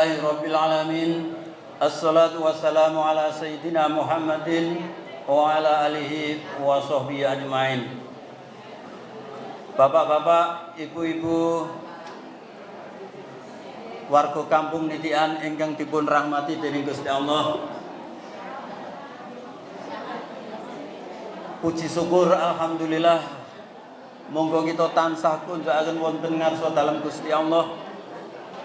Alhamdulillahirabbil alamin. Assalatu wassalamu ala sayyidina Muhammadin wa ala alihi wa sahbihi ajmain. Bapak-bapak, ibu-ibu, warga kampung Nitian ingkang dipun rahmati dening Gusti Allah. Puji syukur alhamdulillah, monggo kita tansah kunjakaken wonten ngarsa dalem Gusti Allah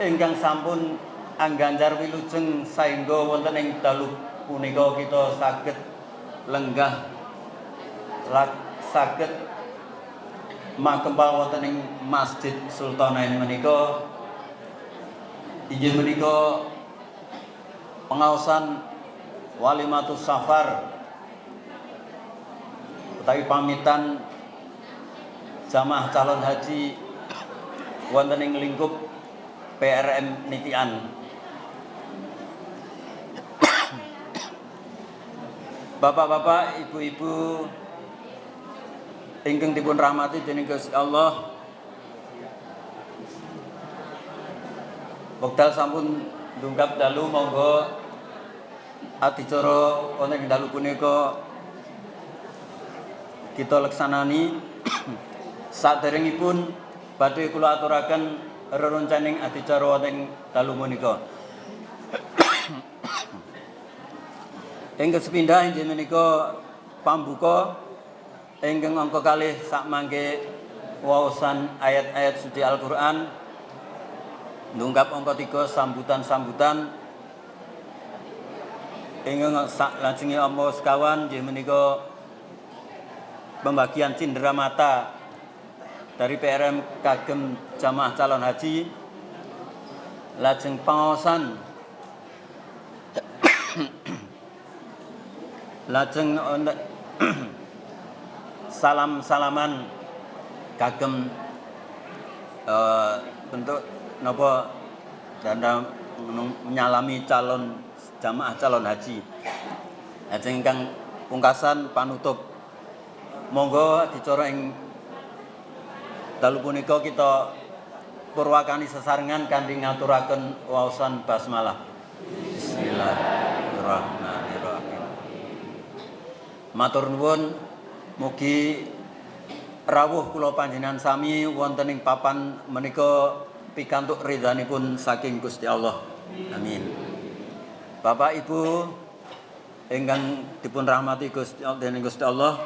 ingkang sampun angganjar wilujeng saengga wonten ing dalu punika kita saged lenggah saged makempal wonten ing Masjid Sultanain menika. Inggih menika pengaosan Walimatus Safar utawi pamitan jamaah calon haji wonten ing lingkup PRM Nitian. Bapak-bapak, ibu-ibu ingkang dipun rahmati dening Gusti Allah, wekdal sampun ndungkap dalu, monggo adicara wonten ing dalu punika kita leksanani. Saderengipun badhe kula aturaken reroncaning adicara wonten dalu punika. Ing kesepindah inggih menika pambuka ingkang angka kalih sak mangke waosan ayat-ayat suci Al-Qur'an. Ndungkap angka 3 sambutan-sambutan ingkang lajenge ama sekawan inggih menika pembagian cindera mata dari PRM kagem jamaah calon haji, lajeng pangaosan, lajeng salam-salaman kagem bentuk napa danda menyalami calon jamaah calon haji. Lajeng ingkang pungkasan panutup. Monggo dicara ing dalu punika kita purwakani sesarengan kanthi ngaturaken waosan basmalah. Bismillahirrahmanirrahim. Matur nuwun, mugi rawuh kula panjenengan sami wonten ing papan menika pikantuk ridhanipun saking Gusti Allah. Amin. Bapak Ibu ingkang dipun rahmati Gusti Allah,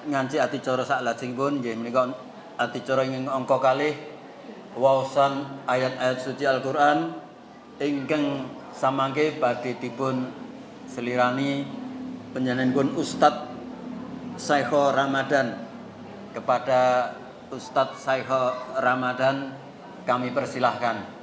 nganci adicara saklajengipun nggih menika adicara ing angka kalih waosan ayat-ayat suci Al-Qur'an ingkang samangke badhe dipun selirani panjenenganipun Ustadz Saikho Ramadan. Kepada Ustadz Saikho Ramadan kami persilahkan.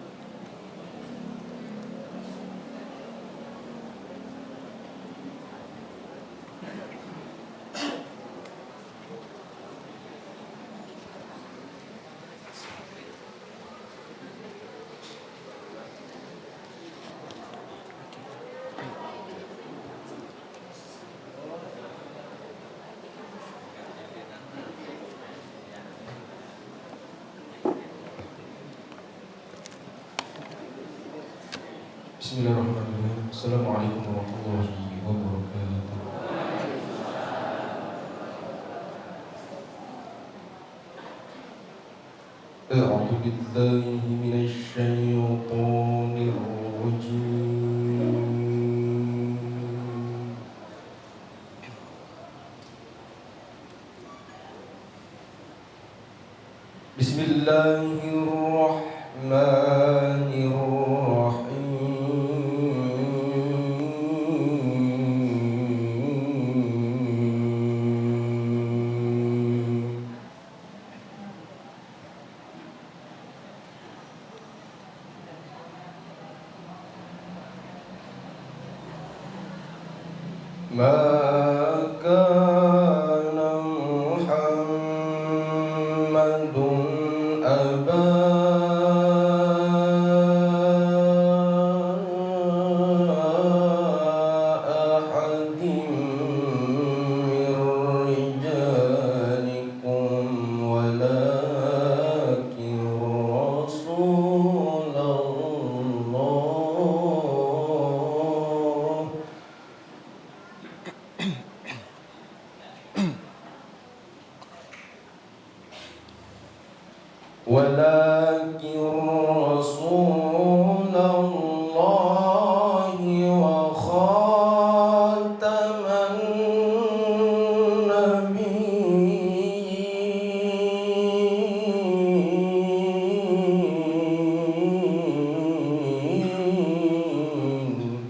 Bismillahirrahmanirrahim. Assalamualaikum warahmatullahi wabarakatuh. A'udzu billahi minasy syaithanir rajim. Bismillahirrahmanirrahim. Ma kana Muhammadun aba ahadin min rijalikum walakin Rasulullah ولكن رسول الله وخاتم النبيين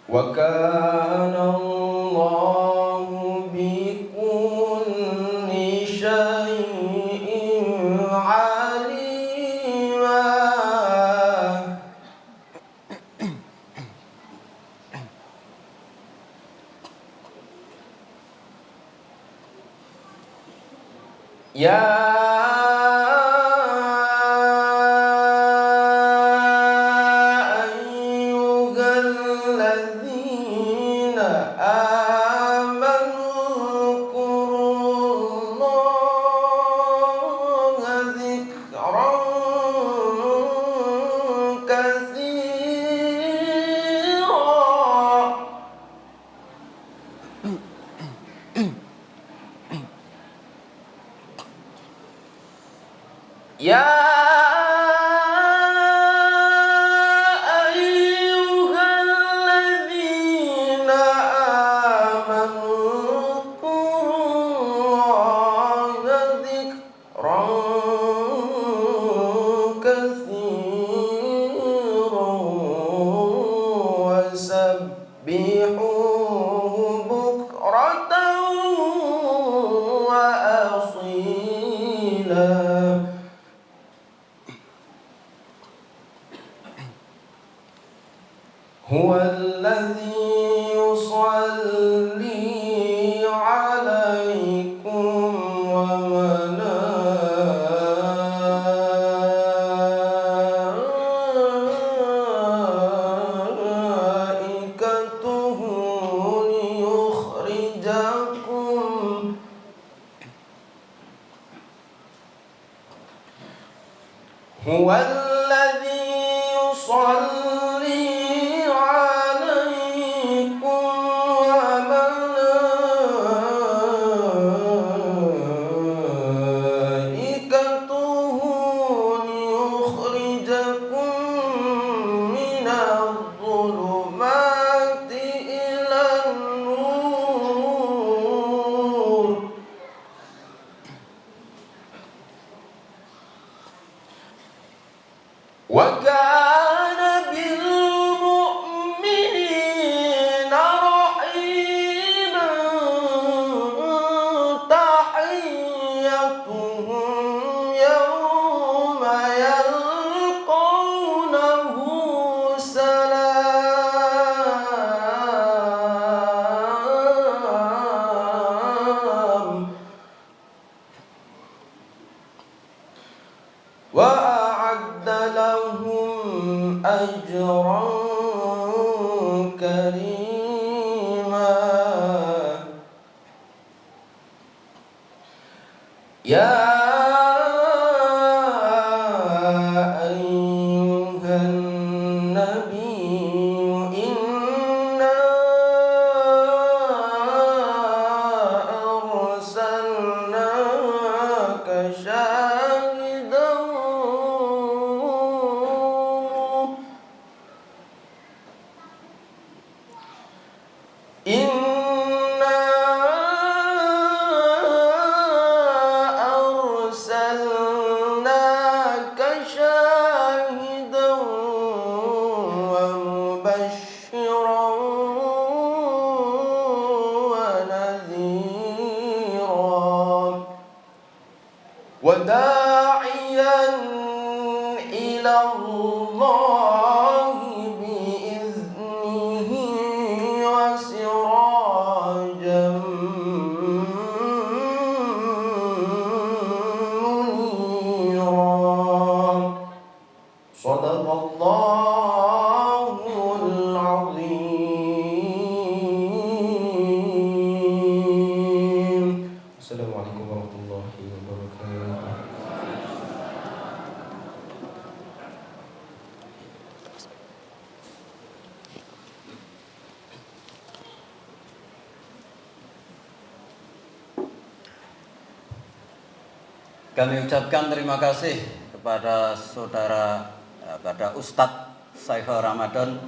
وكان الله بكل شيء عليما يا أيها الذين آمنوا اذكروا الله ذكرا كثيرا يا أيها الذين آمنوا اذكروا الله ذكرا كثيرا وسبحوه بكرة وأصيلا هو الذي يصلي عليكم وملائكته ليخرجكم هو الذي يصلي عليكم وملائكته ليخرجكم من الظلمات إلى النور وكان بالمؤمنين رحيما تحيتهم يوم يلقونه سلام وأعد لهم أجرا كريما يا أيها النبي إنا أرسلناك شاهدا Kami ucapkan terima kasih kepada pada Ustadz Saiful Ramadan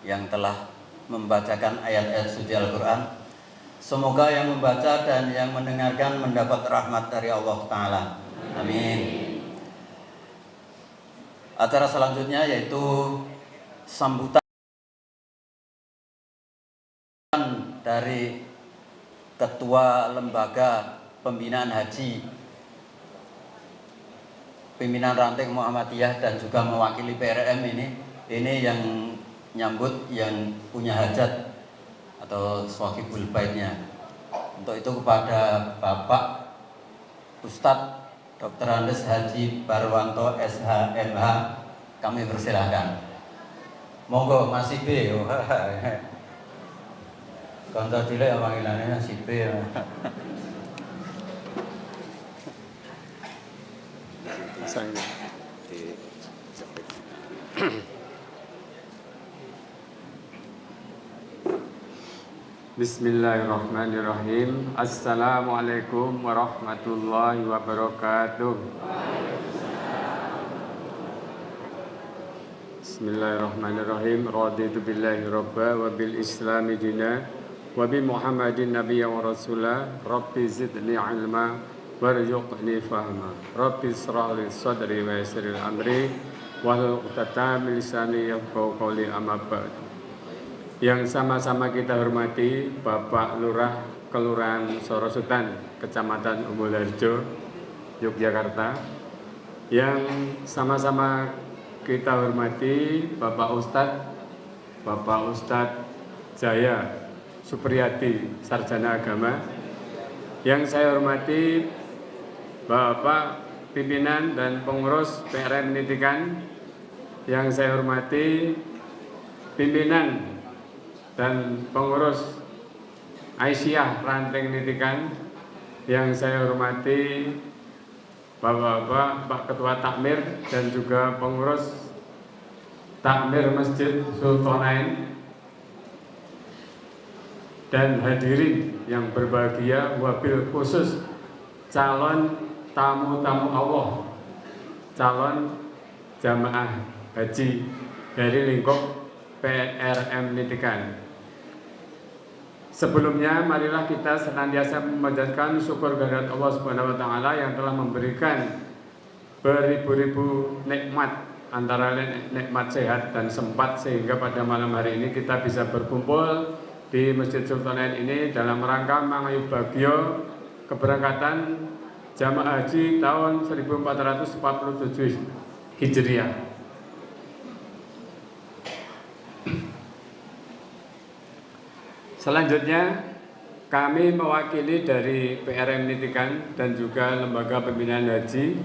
yang telah membacakan ayat-ayat suci Al-Quran. Semoga yang membaca dan yang mendengarkan mendapat rahmat dari Allah Ta'ala. Amin. Acara selanjutnya yaitu sambutan dari Ketua Lembaga Pembinaan Haji Pimpinan Ranting Muhammadiyah dan juga mewakili PRM ini yang nyambut yang punya hajat atau swahibul baitnya. Untuk itu kepada Bapak Ustadz Dr. Andes Haji Barwanto SHMH kami persilahkan. Monggo Mas Ibe. Kanca cilik panggilannya Mas Ibe. Bismillahirrahmanirrahim. Assalamualaikum warahmatullahi wabarakatuh. Bismillahirrahmanirrahim. Raditu billahi rabba wa bil islami dina wa bi Muhammadin nabiyya wa rasula. Rabbi zidni ilma warzuqni fahma. Rabbi israh li sadri wa yassir li amri wahlul 'uqdatam min lisani yafqahu qawli, amma ba'du. Yang sama-sama kita hormati Bapak Lurah Kelurahan Sorosutan, Kecamatan Umbulharjo, Yogyakarta. Yang sama-sama kita hormati Bapak Ustadz Jaya Supriyadi, Sarjana Agama. Yang saya hormati Bapak pimpinan dan pengurus PRM Nitikan. Yang saya hormati pimpinan dan pengurus Aisyah Ranting Nitikan. Yang saya hormati Bapak-bapak, Pak Ketua Takmir dan juga pengurus Takmir Masjid Sultanain, dan hadirin yang berbahagia, wabil khusus calon tamu-tamu Allah, calon jamaah haji dari lingkup PRM Nitikan. Sebelumnya, marilah kita senantiasa memanjatkan syukur kehadirat Allah Subhanahu wa taala yang telah memberikan beribu-ribu nikmat, antara lain nikmat sehat dan sempat, sehingga pada malam hari ini kita bisa berkumpul di Masjid Sultanain ini dalam rangka mangayubagyo keberangkatan jamaah haji tahun 1447 Hijriah. Selanjutnya, kami mewakili dari PRM Nitikan dan juga Lembaga Pembinaan Haji.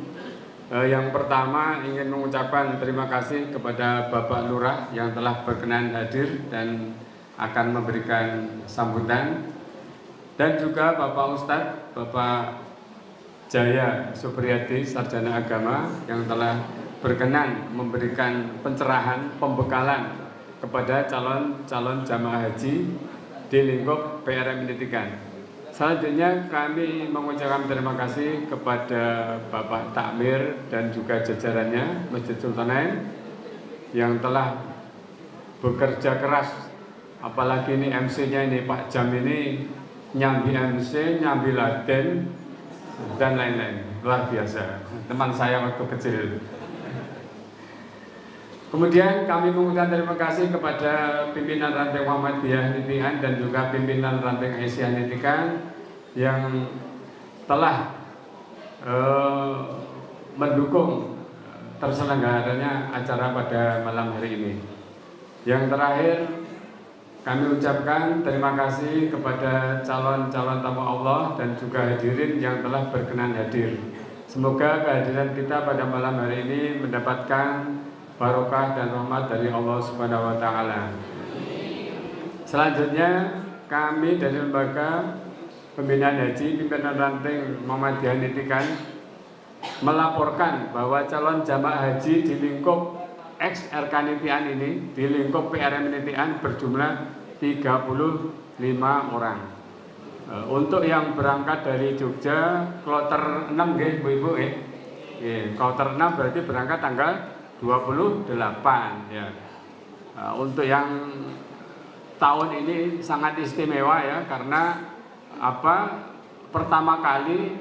Yang pertama ingin mengucapkan terima kasih kepada Bapak Lurah yang telah berkenan hadir dan akan memberikan sambutan, dan juga Bapak Ustadz, Bapak Jaya Supriyadi, Sarjana Agama, yang telah berkenan memberikan pencerahan, pembekalan kepada calon-calon jamaah haji di lingkup PRM Nitikan. Selanjutnya kami mengucapkan terima kasih kepada Bapak Takmir dan juga jajarannya Masjid Sultanain yang telah bekerja keras, apalagi ini MC-nya ini Pak Jam ini nyambi MC, nyambi laden dan lain-lain, luar biasa. Teman saya waktu kecil. Kemudian kami mengucapkan terima kasih kepada pimpinan Ranting Muhammadiyah Nitikan dan juga pimpinan Ranting Aisyah Nitikan yang telah mendukung terselenggaranya acara pada malam hari ini. Yang terakhir, kami ucapkan terima kasih kepada calon-calon tamu Allah dan juga hadirin yang telah berkenan hadir. Semoga kehadiran kita pada malam hari ini mendapatkan barokah dan rahmat dari Allah Subhanahu wa taala. Selanjutnya, kami dari Lembaga Pembinaan Haji Pimpinan Ranting Muhammadiyah Nitikan melaporkan bahwa calon jamaah haji di lingkup XRK Nitian ini, di lingkup PRM Nitian berjumlah 35 orang. Untuk yang berangkat dari Jogja, kloter 6 nggih Bu Ibu Kloter 6 berarti berangkat tanggal 28 ya. Untuk yang tahun ini sangat istimewa ya, karena pertama kali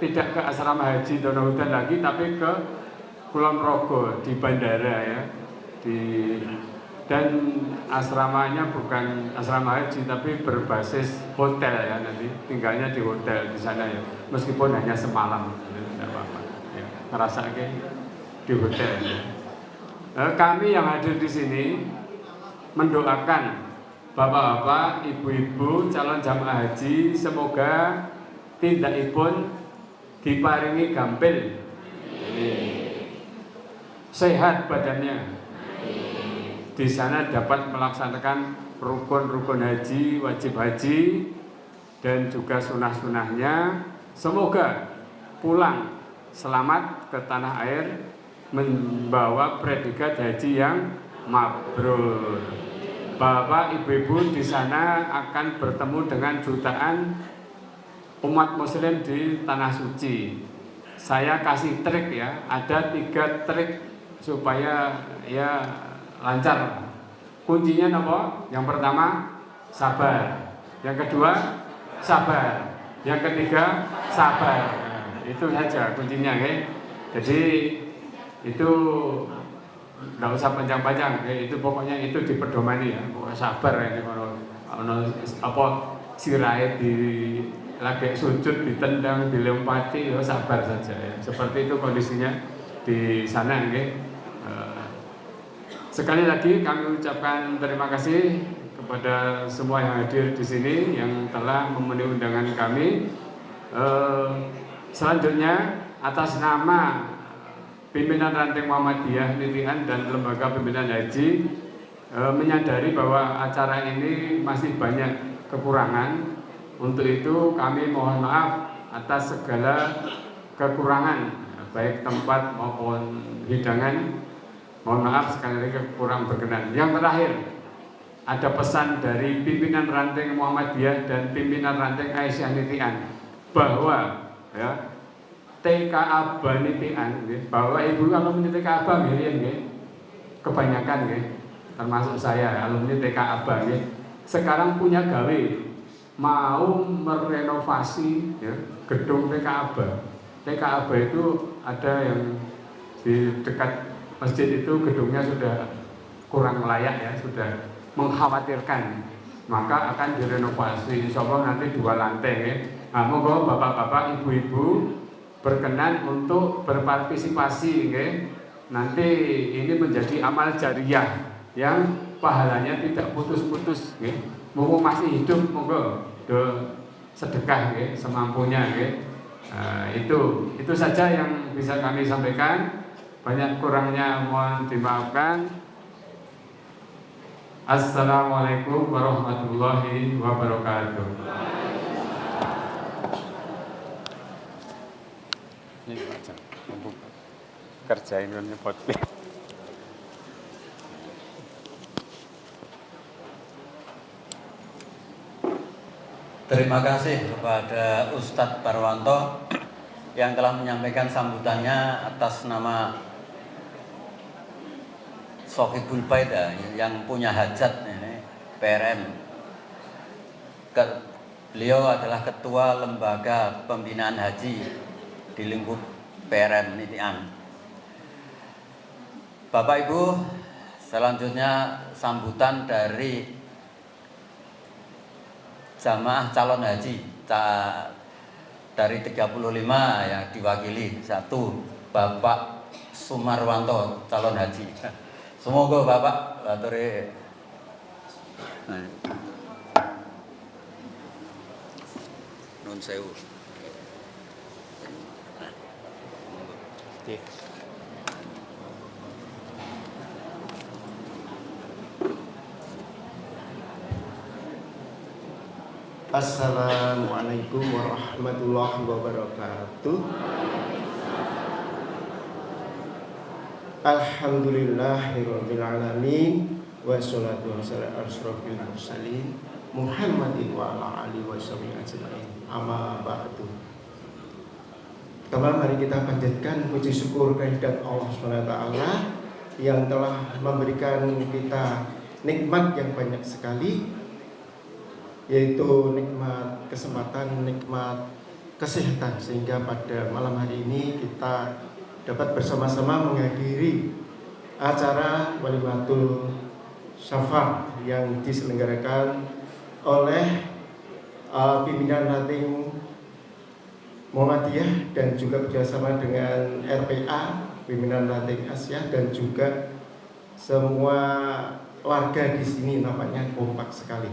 tidak ke asrama haji Donohudan lagi, tapi ke Kulon Progo di bandara ya. Dan asramanya bukan asrama haji tapi berbasis hotel ya, nanti tinggalnya di hotel di sana ya, meskipun hanya semalam tidak apa-apa ya, ngerasa di hotel ya. Kami yang hadir di sini mendoakan bapak-bapak, ibu-ibu calon jamaah haji, semoga tindakipun diparingi gampil, sehat badannya, di sana dapat melaksanakan rukun-rukun haji, wajib haji, dan juga sunah-sunahnya. Semoga pulang selamat ke tanah air membawa predikat haji yang mabrur. Bapak, ibu-ibu di sana akan bertemu dengan jutaan umat muslim di tanah suci. Saya kasih trik ya, ada 3 trik supaya ya lancar. Kuncinya apa? Yang pertama sabar, yang kedua sabar, yang ketiga sabar. Itu saja kuncinya ya. Jadi itu nggak usah panjang-panjang ya, itu pokoknya itu dipedomani ya, pokoknya sabar ya. Kalau sirai di lagi sujud ditendang, dilempati ya sabar saja ya. Seperti itu kondisinya di sana ya. Sekali lagi kami ucapkan terima kasih kepada semua yang hadir di sini yang telah memenuhi undangan kami. Selanjutnya atas nama pimpinan ranting Muhammadiyah Nitian dan Lembaga Pembinaan Haji menyadari bahwa acara ini masih banyak kekurangan. Untuk itu kami mohon maaf atas segala kekurangan baik tempat maupun hidangan. Mohon maaf sekali lagi kurang berkenan. Yang terakhir, ada pesan dari pimpinan ranting Muhammadiyah dan pimpinan ranting Aisyah Nitian bahwa ya, TKA Banitian, bahwa ibu alumni TKA Aba kebanyakan termasuk saya alumni TKA Aba, sekarang punya gawe mau merenovasi ya, gedung TKA Aba. TKA Aba itu ada yang di dekat masjid itu gedungnya sudah kurang layak ya, sudah mengkhawatirkan, maka akan direnovasi. Insya Allah nanti 2 lantai ya. Nah, monggo bapak-bapak, ibu-ibu berkenan untuk berpartisipasi ya. Nanti ini menjadi amal jariyah yang pahalanya tidak putus-putus ya. Mumpung masih hidup, monggo sedekah ya, semampunya ya. Nah, itu saja yang bisa kami sampaikan. Banyak kurangnya mohon dimaafkan. Assalamualaikum warahmatullahi wabarakatuh. Ini baca, kerjain ini podcast. Terima kasih kepada Ustadz Parwanto yang telah menyampaikan sambutannya atas nama Sohibul Baida yang punya hajat ini, PRM. Beliau adalah ketua lembaga pembinaan haji di lingkup PRM Nitian. Bapak Ibu, selanjutnya sambutan dari jamaah calon haji dari 35 yang diwakili 1 Bapak Sumarwanto calon haji. Semoga Bapak aturi nun sewu. Assalamualaikum warahmatullahi wabarakatuh. Alhamdulillahirabbil alamin wassalatu wassalamu ala asyrofil mursalin Muhammadin wa ala alihi washabihi ajmain. Amma ba'du. Pertama, mari kita panjatkan puji syukur kehadirat Allah SWT yang telah memberikan kita nikmat yang banyak sekali, yaitu nikmat kesempatan, nikmat kesehatan, sehingga pada malam hari ini kita dapat bersama-sama menghadiri acara Walimatul Syafa yang diselenggarakan oleh pimpinan Ranting Muhammadiyah dan juga bekerjasama dengan RPA, pimpinan Ranting Asia, dan juga semua warga di sini nampaknya kompak sekali.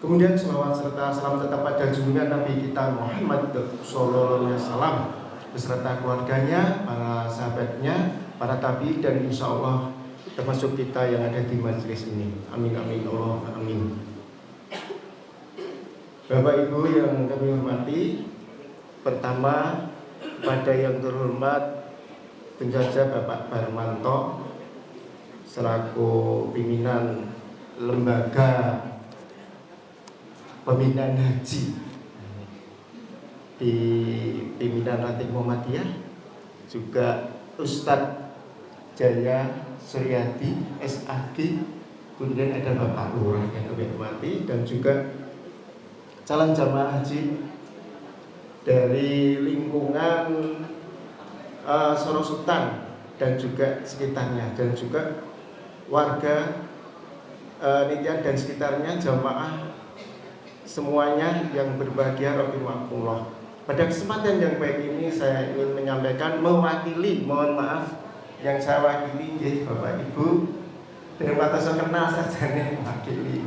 Kemudian selawat serta salam tetap pada junjungan Nabi kita Muhammad Sallallahu Alaihi Wasallam beserta keluarganya, para sahabatnya, para tabi, dan insya Allah termasuk kita yang ada di majelis ini. Amin amin Allah amin. Bapak Ibu yang kami hormati, pertama pada yang terhormat penjajah Bapak Barmanto selaku pimpinan lembaga pembinaan haji di pimpinan Ranting Muhammadiyah, juga Ustadz Jaya Suryadi SAG, kemudian ada Bapak Lurah yang kami hormati, dan juga calon jamaah haji dari lingkungan Sorosutan dan juga sekitarnya, dan juga warga Nitian dan sekitarnya, jamaah semuanya yang berbahagia rahimakumullah. Pada kesempatan yang baik ini saya ingin menyampaikan mewakili, mohon maaf yang saya wakili Bapak Ibu dari mata saya kenal saja nih mewakili.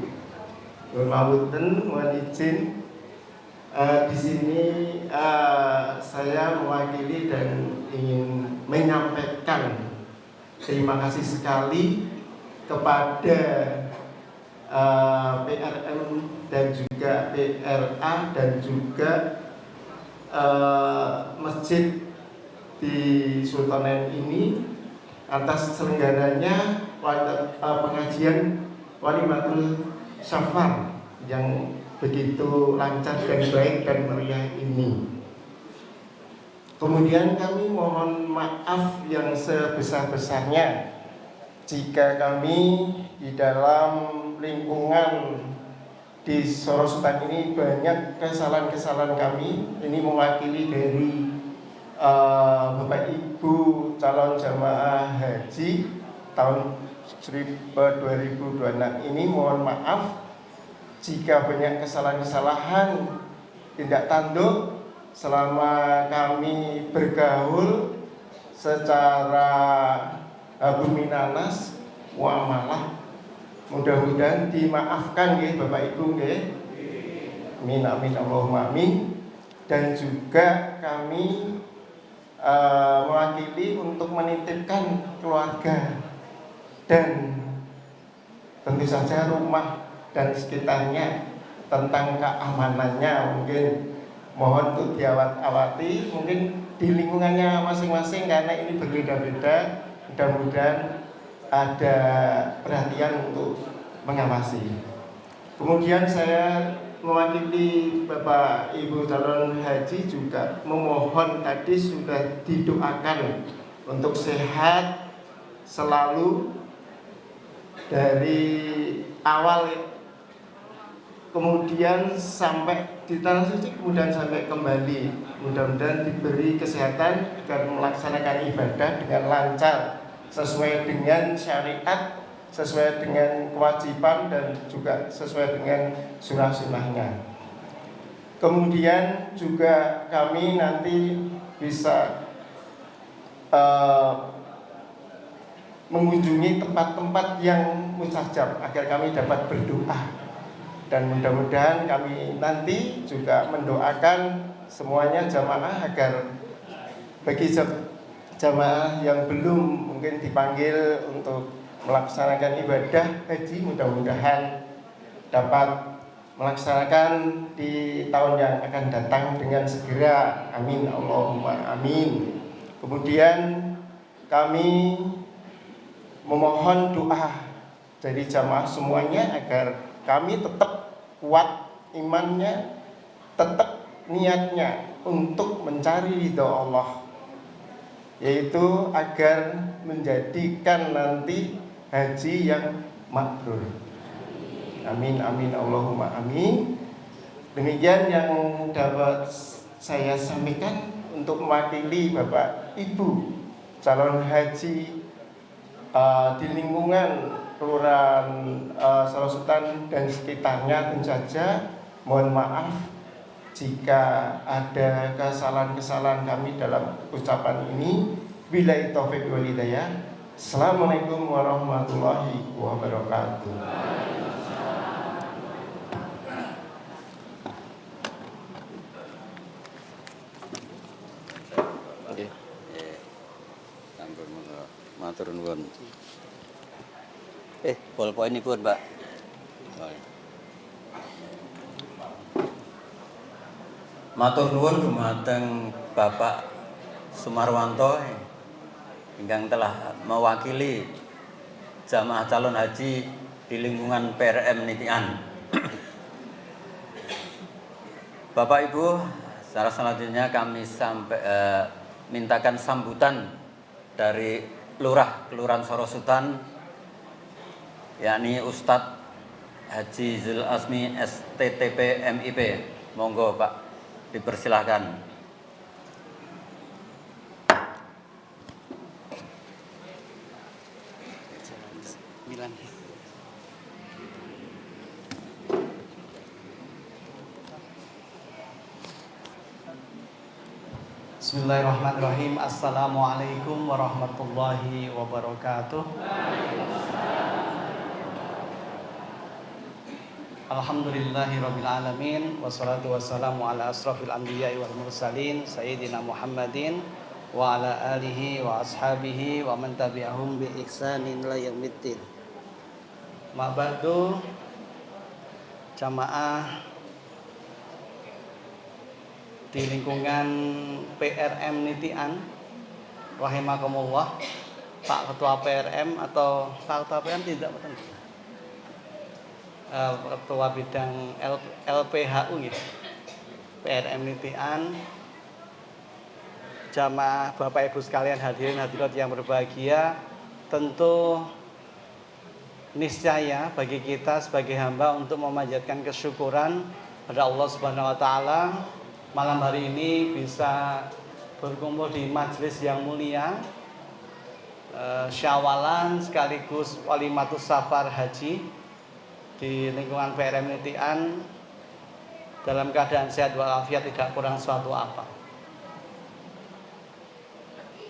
Mohon izin di sini saya mewakili dan ingin menyampaikan terima kasih sekali kepada PRM dan juga PRA dan juga masjid di Sultanen ini atas selenggaranya pengajian Walimatul Syafa yang begitu lancar dan baik dan meriah ini. Kemudian kami mohon maaf yang sebesar-besarnya jika kami di dalam lingkungan di Sorosutan ini banyak kesalahan-kesalahan kami. Ini mewakili dari Bapak Ibu calon jamaah haji tahun 2026 ini. Mohon maaf jika banyak kesalahan-kesalahan tidak tanduk selama kami bergaul secara bumi nanas muamalah. Mudah-mudahan dimaafkan ya Bapak Ibu ya. Amin amin Allahumma amin. Dan juga kami mewakili untuk menitipkan keluarga dan tentu saja rumah dan sekitarnya tentang keamanannya, mungkin mohon untuk diawat-awati mungkin di lingkungannya masing-masing karena ini berbeda-beda. Mudah-mudahan ada perhatian untuk mengawasi. Kemudian saya mewakili Bapak Ibu calon haji juga memohon, tadi sudah didoakan untuk sehat selalu dari awal kemudian sampai di tanah suci, kemudian sampai kembali. Mudah-mudahan diberi kesehatan agar melaksanakan ibadah dengan lancar sesuai dengan syariat, sesuai dengan kewajiban, dan juga sesuai dengan sunnah-sunnahnya. Kemudian juga kami nanti bisa mengunjungi tempat-tempat yang mustajab agar kami dapat berdoa. Dan mudah-mudahan kami nanti juga mendoakan semuanya jamaah agar bagi jamaah yang belum mungkin dipanggil untuk melaksanakan ibadah haji, mudah-mudahan dapat melaksanakan di tahun yang akan datang dengan segera. Amin Allahumma amin. Kemudian kami memohon doa dari jamaah semuanya agar kami tetap kuat imannya, tetap niatnya untuk mencari ridho Allah, yaitu agar menjadikan nanti haji yang mabrur. Amin amin Allahumma amin. Demikian yang dapat saya sampaikan untuk mewakili Bapak Ibu calon haji di lingkungan Kelurahan Sorosutan dan sekitarnya. Tentu saja mohon maaf jika ada kesalahan-kesalahan kami dalam ucapan ini. Billahi taufiq wal hidayah. Assalamualaikum warahmatullahi wabarakatuh. Matur nuwun. Bolpoin ini pun, Pak. Matur nuwun dumateng Bapak Sumarwanto ingkang telah mewakili jamaah calon haji di lingkungan PRM Nitian. Bapak Ibu, secara selanjutnya kami mintakan sambutan dari Kelurahan Sorosutan, yakni Ustadz Haji Zul Asmi STTP MIP. Monggo Pak, dipersilahkan. Bismillahirrahmanirrahim. Assalamualaikum warahmatullahi wabarakatuh. Alhamdulillahirabbil alamin, wassalatu wassalamu ala asrofil anbiya'i wal mursalin sayyidina Muhammadin wa ala alihi wa ashabihi wa man tabi'ahum bi ihsanin ila yaumiddin. Ma ba'du, jamaah di lingkungan PRM Nitian rahimakumullah, Pak Ketua PRM atau Pak Ketua PRM tidak betul, Ketua bidang LPHU gitu, PRM Nitian, jamaah Bapak Ibu sekalian hadirin hadirat yang berbahagia. Tentu niscaya bagi kita sebagai hamba untuk memanjatkan kesyukuran pada Allah Subhanahu wa taala, malam hari ini bisa berkumpul di majelis yang mulia, Syawalan sekaligus Walimatus Safar Haji di lingkungan PRM Nitian dalam keadaan sehat walafiat, tidak kurang suatu apa.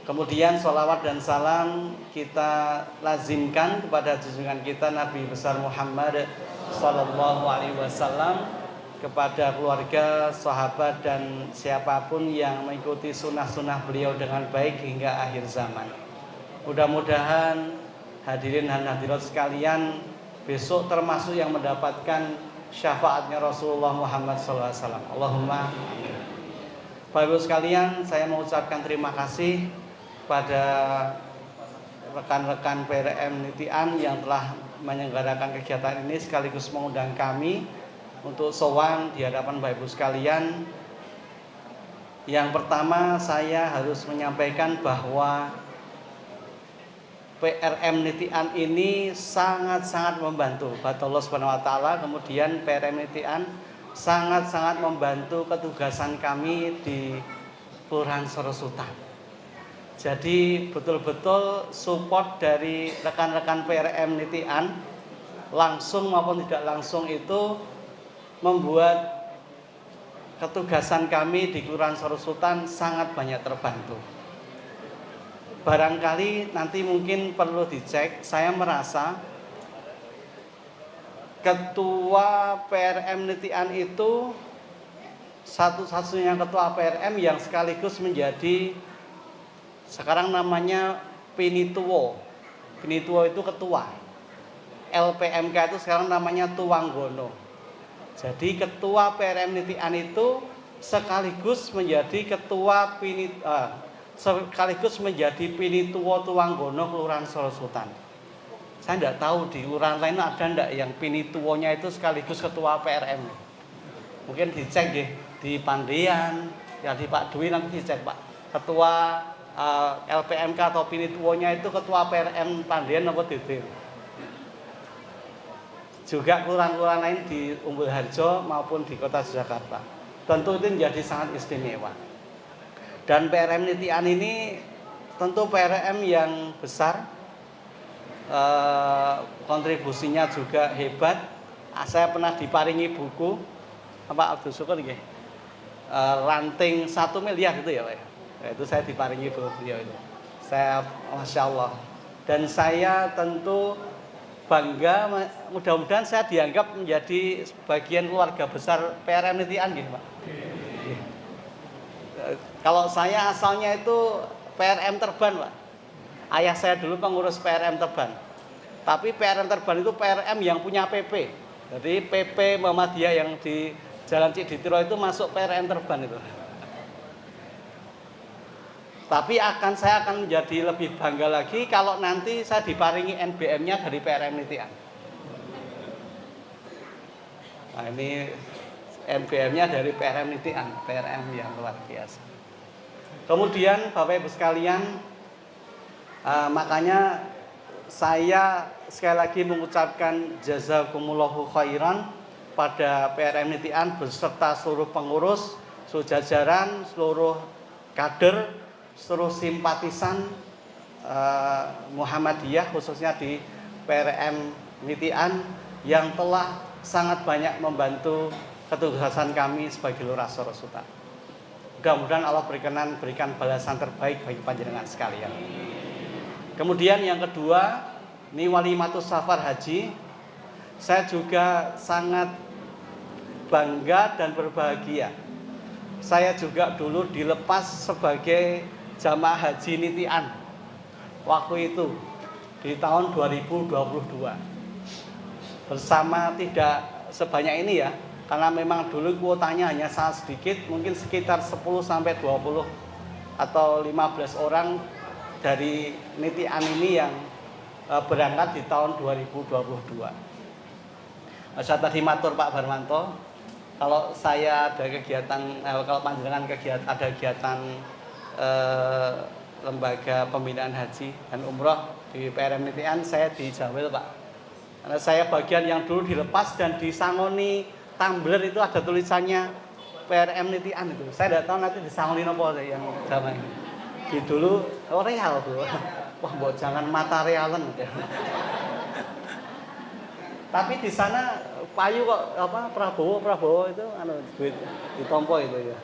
Kemudian sholawat dan salam kita lazimkan kepada junjungan kita Nabi besar Muhammad Sallallahu Alaihi Wasallam, kepada keluarga, sahabat, dan siapapun yang mengikuti sunnah-sunnah beliau dengan baik hingga akhir zaman. Mudah-mudahan hadirin dan hadirat sekalian besok termasuk yang mendapatkan syafaatnya Rasulullah Muhammad SAW. Allahumma amin. Bapak Ibu sekalian, saya mengucapkan terima kasih pada rekan-rekan PRM Nitian yang telah menyelenggarakan kegiatan ini sekaligus mengundang kami untuk sowan di hadapan Bapak Ibu sekalian. Yang pertama, saya harus menyampaikan bahwa PRM Nitian ini sangat-sangat membantu Allah Subhanahu wa taala. Kemudian PRM Nitian sangat-sangat membantu ketugasan kami di Kelurahan Sorosutan. Jadi betul-betul support dari rekan-rekan PRM Nitian, langsung maupun tidak langsung, itu membuat ketugasan kami di Kelurahan Sorosutan sangat banyak terbantu. Barangkali nanti mungkin perlu dicek, saya merasa ketua PRM Nitian itu satu-satunya ketua PRM yang sekaligus menjadi, sekarang namanya Pinituwo. Pinituwo itu ketua. LPMK itu sekarang namanya Tuanggono. Jadi ketua PRM Nitian itu sekaligus menjadi ketua sekaligus menjadi Pinituwo Tuanggono Kelurahan Sorosutan. Saya tidak tahu di kelurahan lain ada enggak yang Pinituwonya itu sekaligus ketua PRM. Mungkin dicek deh. di Pandean, ya di Pak Dwi nanti dicek Pak. Ketua LPMK atau Pinituonya itu ketua PRM Pandean apa Didir. Juga kelurahan-kelurahan lain di Umbul Harjo maupun di Kota Jakarta. Tentu itu menjadi sangat istimewa. Dan PRM Nitian ini tentu PRM yang besar, kontribusinya juga hebat. Saya pernah diparingi buku Pak Abdul Syukur ranting 1 miliar itu ya Pak. Itu saya diparingi buku beliau itu. Saya Masya Allah. Dan saya tentu bangga, mudah-mudahan saya dianggap menjadi bagian keluarga besar PRM Nitian gitu Pak. Kalau saya asalnya itu PRM Terban Pak. Ayah saya dulu pengurus PRM Terban. Tapi PRM Terban itu PRM yang punya PP. Jadi PP Muhammadiyah yang di Jalan Ciditiro itu masuk PRM Terban itu. Tapi saya akan menjadi lebih bangga lagi kalau nanti saya diparingi NBM-nya dari PRM Nitian. Nah ini NBM-nya dari PRM Nitian, PRM yang luar biasa. Kemudian Bapak Ibu sekalian, makanya saya sekali lagi mengucapkan jazakumullahu khairan pada PRM Nitian beserta seluruh pengurus, seluruh jajaran, seluruh kader, seluruh simpatisan Muhammadiyah khususnya di PRM Nitian yang telah sangat banyak membantu ketugasan kami sebagai Lurah Sorosutan. Mudah-mudahan Allah berkenan berikan balasan terbaik bagi panjenengan sekalian. Kemudian yang kedua, ini Walimatus Safar Haji. Saya juga sangat bangga dan berbahagia. Saya juga dulu dilepas sebagai jamaah haji Nitian. Waktu itu di tahun 2022. Bersama tidak sebanyak ini ya, karena memang dulu kuotanya hanya sangat sedikit, mungkin sekitar 10 sampai 20 atau 15 orang dari Nitian ini yang berangkat di tahun 2022. Saya tadi matur Pak Barmanto, kalau saya ada kegiatan, kalau panjenengan ada kegiatan lembaga pembinaan haji dan umroh di PRM Nitian, saya dijawel Pak. Karena saya bagian yang dulu dilepas dan disangoni tumbler itu ada tulisannya PRM Nitian itu. Saya tidak tahu nanti disangoni apa yang zaman ini. Di dulu real tuh. Wah, mbok jangan mata realan gitu. Tapi di sana payu kok Prabowo itu duit ditompo itu ya.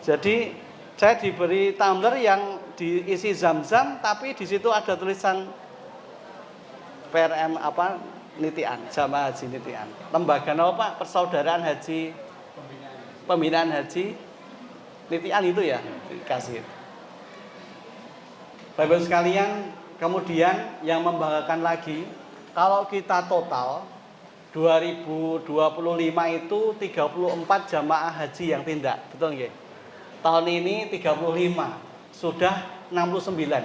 Jadi saya diberi tumbler yang diisi zam-zam tapi di situ ada tulisan PRM Nitian, Jamaah Haji Nitian. Lembaga apa Pak? Persaudaraan Haji Pembinaan Haji Nitian itu ya dikasih. Bapak-Ibu sekalian, kemudian yang membanggakan lagi, kalau kita total 2025 itu 34 jamaah haji yang tindak, betul nggih? Tahun ini 35, sudah 69.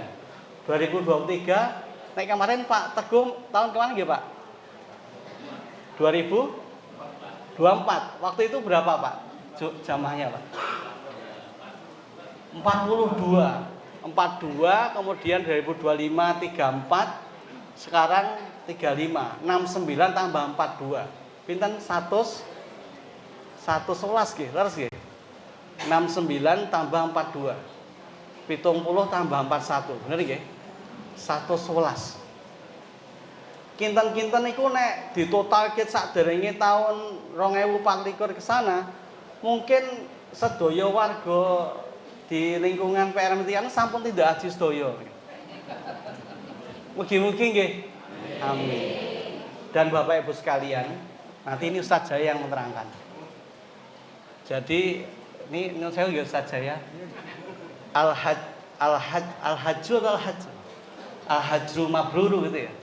2023, naik kemarin Pak Teguh tahun kemarin nggih Pak? 2024. Waktu itu berapa Pak? Jamaahnya Pak? 42, kemudian 2025 34, sekarang 35, 69 tambah 42. Pinten 111 nggih, leres nggih. 69 tambah 42. 70 tambah 41. Bener nggih? 111. Kinten-kinten iku nek ditotalke saderenge taun 2024 ke sana, mungkin sedaya warga di lingkungan PRM Nitian sampun tidak haji sedaya. Mugi-mugi nggih. Amin. Dan Bapak Ibu sekalian, nanti ini Ustaz Jaya yang menerangkan. Jadi ini saya nggak Ustaz Jaya. Al-Hajjul Mabruru gitu ya.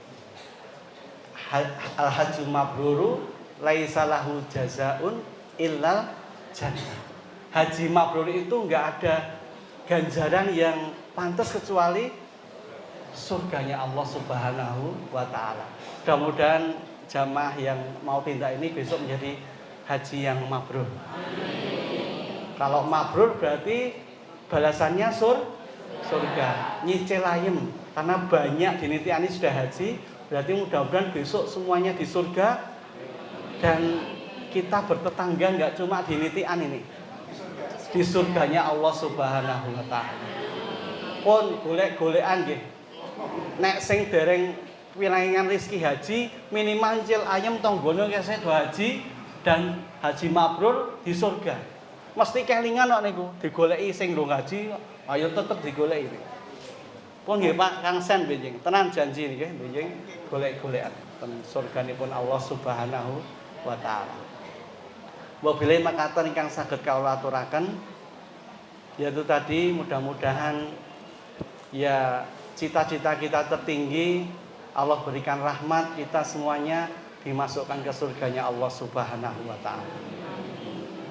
Al-Hajjul Mabruru laisa lahu jazaun illal jannah. Haji mabrur itu nggak ada ganjaran yang pantas kecuali surganya Allah Subhanahu wa Ta'ala. Mudah-mudahan jamaah yang mau tindak ini besok menjadi haji yang mabrur. Kalau mabrur berarti balasannya surga. Nyicil ayem karena banyak dinitiani sudah haji, berarti mudah-mudahan besok semuanya di surga dan kita bertetangga nggak cuma dinitian ini, di surganya Allah Subhanahu wa taala. Pun golek-golekan nggih. Nek sing dereng wilangan rezeki haji minimal nyicil ayem tonggono kese do haji dan haji mabrur di surga. Mesti kelingan kok niku digoleki sing durung haji, ayo tetep digoleki. Pun nggih Pak Kang Sen benjing, tenan janji nggih benjing golek-golekan ten surganipun Allah Subhanahu wa taala. Wabillahi makaten ingkang saged kawula aturaken yaitu tadi mudah-mudahan ya cita-cita kita tertinggi Allah berikan rahmat kita semuanya dimasukkan ke surganya Allah Subhanahu wa taala.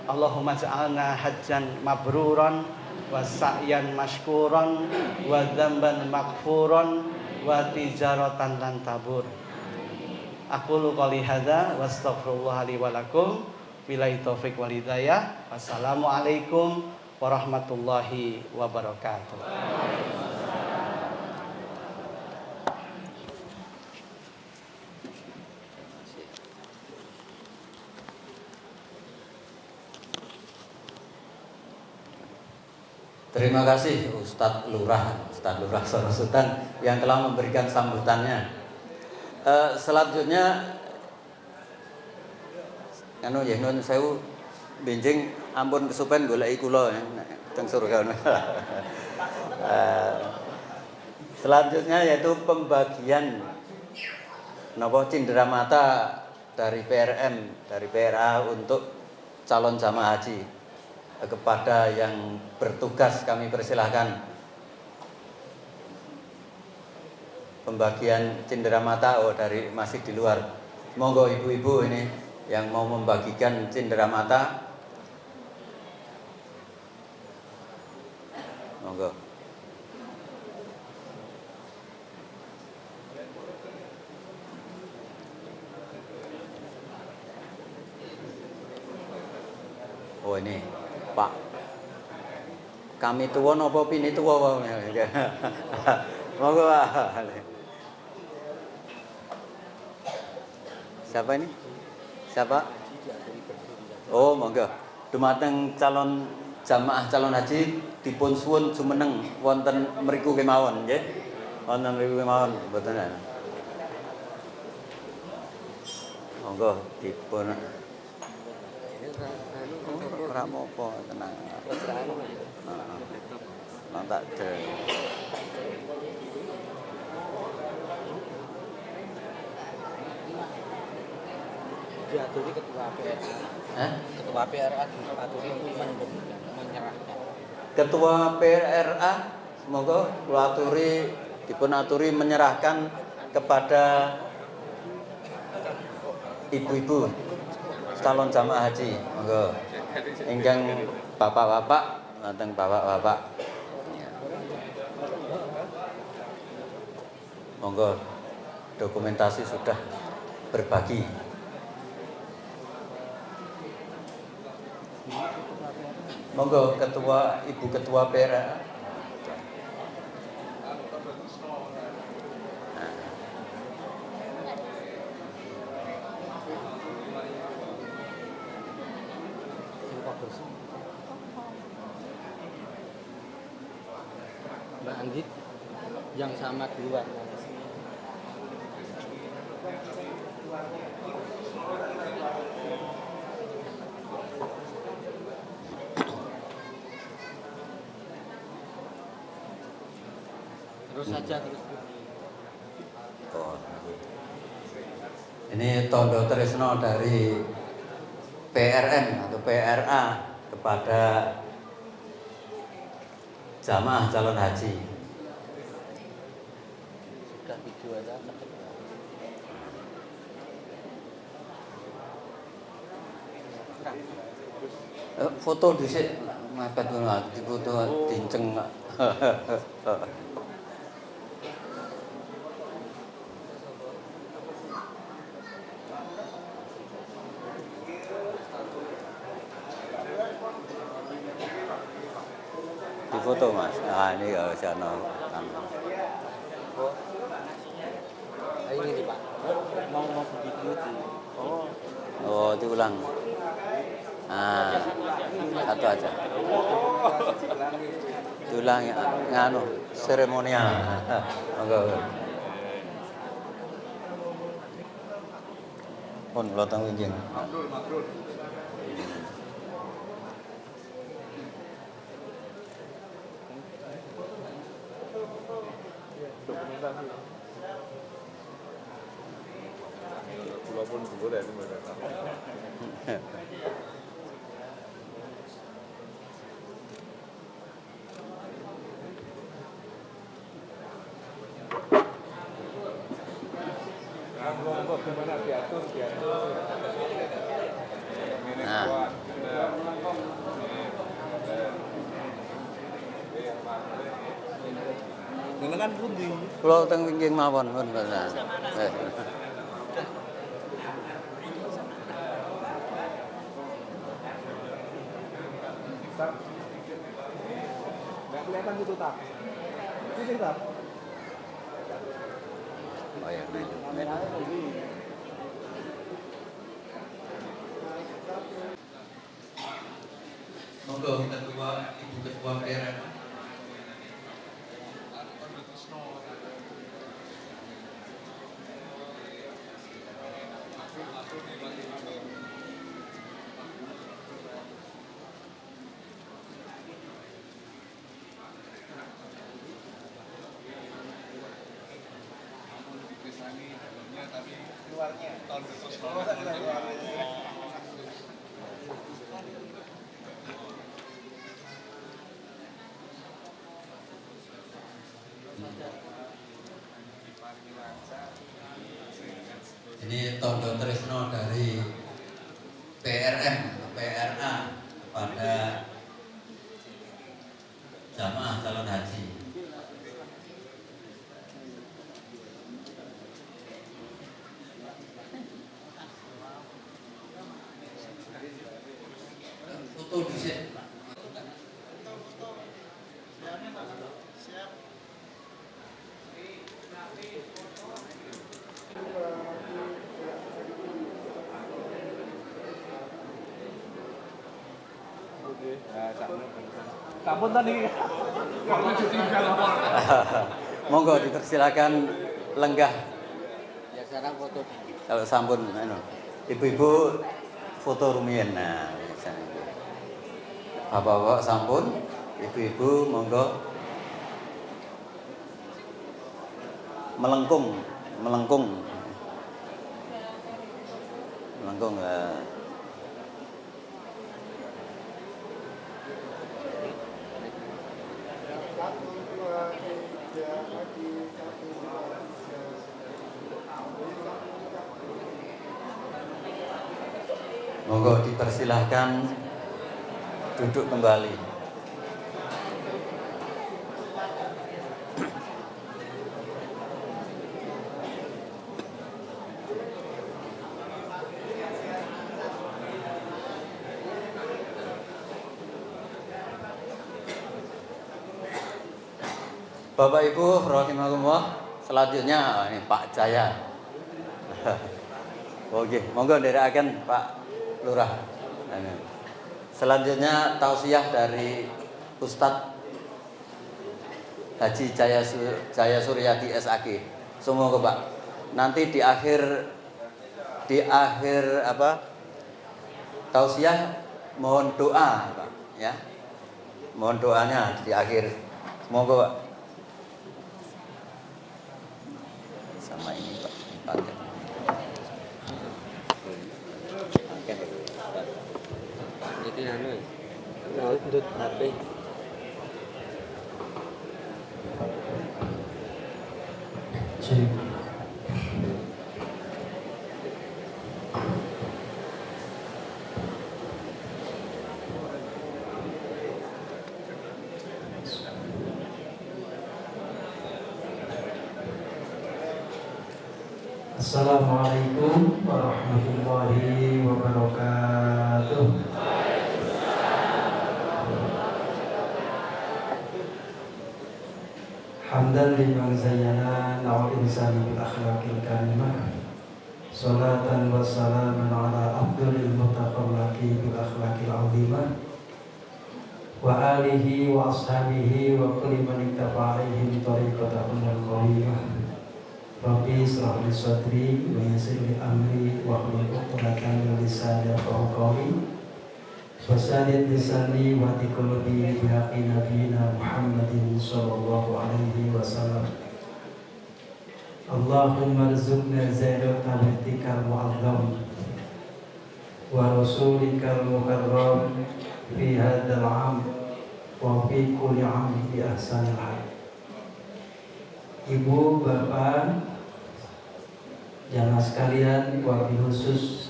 Allahumma ja'alna hajjan mabruran wa sa'yan mashkuran wa dzamban maghfuran wa tijaratan lan tabur. Aqulu qouli hadza wa astaghfirullah li wa lakum billahi taufik wal hidayah. Wassalamualaikum warahmatullahi wabarakatuh. Terima kasih Ustadz Lurah Sorosutan yang telah memberikan sambutannya. Selanjutnya anu ya nun sewu benjing ampun kesupen goleki kula teng surga. Selanjutnya yaitu pembagian napa cenderamata dari PRM dari PRA untuk calon jamaah haji. Kepada yang bertugas kami persilahkan pembagian cenderamata dari masih di luar. Monggo ibu-ibu ini yang mau membagikan cenderamata. Monggo. Oh ini Pak, kami tua nopo pini tua Pak. Monggo Pak. Siapa ini? Siapa? Oh monggo. Dumateng calon jamaah calon haji dipun suwun jumeneng wonten mriku kemawon nggih. Wonten mriku kemawon mboten. Monggo dipun ora apa-apa tenang. Heeh. Tak ada. Diaturi ketua PRA. Ketua PRA diaturi menyerahkan. Ketua PRA semoga kula aturi dipun aturi menyerahkan kepada ibu-ibu calon jamaah haji. Monggo. Ingkang bapak-bapak, wonten bapak-bapak. Monggo dokumentasi sudah berbagi. Monggo ketua ibu ketua PRA. Mbak Anggit yang sama keluar. Terus saja terus. Oh. Ini tondo tresno dari PRN atau PRA kepada jamaah calon haji. Sudah video aja. Foto dhisik mepet ngono difoto dinceng. foto Mas. Ah ini kalau sana. Oh, ini nih Pak. Mau video di. Oh, Oh diulang. Ah satu aja. Diulang ya, nganu seremonial. Monggo. Pun lotang winjing. Mabrur. Kula pun dhuwur ya mereka. Monggo gimana diatur. Nah. Nenengan pundi? Kula teng winjing mawon pun. Nggak kelihatan gitu tak? Ini tak? Oh ya, monggo ketua Ibu Ketua PRM. Ini Tondo Trisno dari PRM, PRA kepada jamaah calon haji. Foto dhisik. Kampun tadi. Kampun ditinggal. Monggo dipersilakan lenggah. ya sekarang foto. Kalau sampun anu. Ibu-ibu foto rumiyin. Nah, bisa. Bapak-bapak sampun, ibu-ibu monggo melengkung. Monggo dipersilahkan duduk kembali. Bapak Ibu rahimakumullah, selanjutnya ini Pak Jaya. Oke, monggo nderekaken Pak Lurah. Selanjutnya tausiah dari Ustadz Haji Jaya Suryadi SAG. Semoga Pak. Nanti di akhir apa? Tausiah mohon doa, Pak, ya. Mohon doanya di akhir. Semoga Pak. Sama ini Pak, dipakai. Jadi anu ya. Untuk HP. Assalamualaikum warahmatullahi wabarakatuh. hamdan liman zayyana nawal insani bil akhlaqil karimah, salatan wa salaman ala abdulil mutaqallaqi bil akhlaqil azimah, wa alihi wa ashabihi wa kulli man ittaba'a alaihim tariqatahum al-qawiyah. Rabbi israh li sadri wa yassir li amri wa hlul 'uqdatam min lisani yafqahu qawli. Wasadid lisani wa tiqulubi bihaqqi nabiyina Muhammadin sallallahu alaihi wasallam. Allahumma rzuqna zairata wihtikal mu'azzam wa rasulikal mukarram fi hadzal 'am wa fi kulli 'am bi ahsanil hal. Ibu, bapak, jamaah sekalian, wabil khusus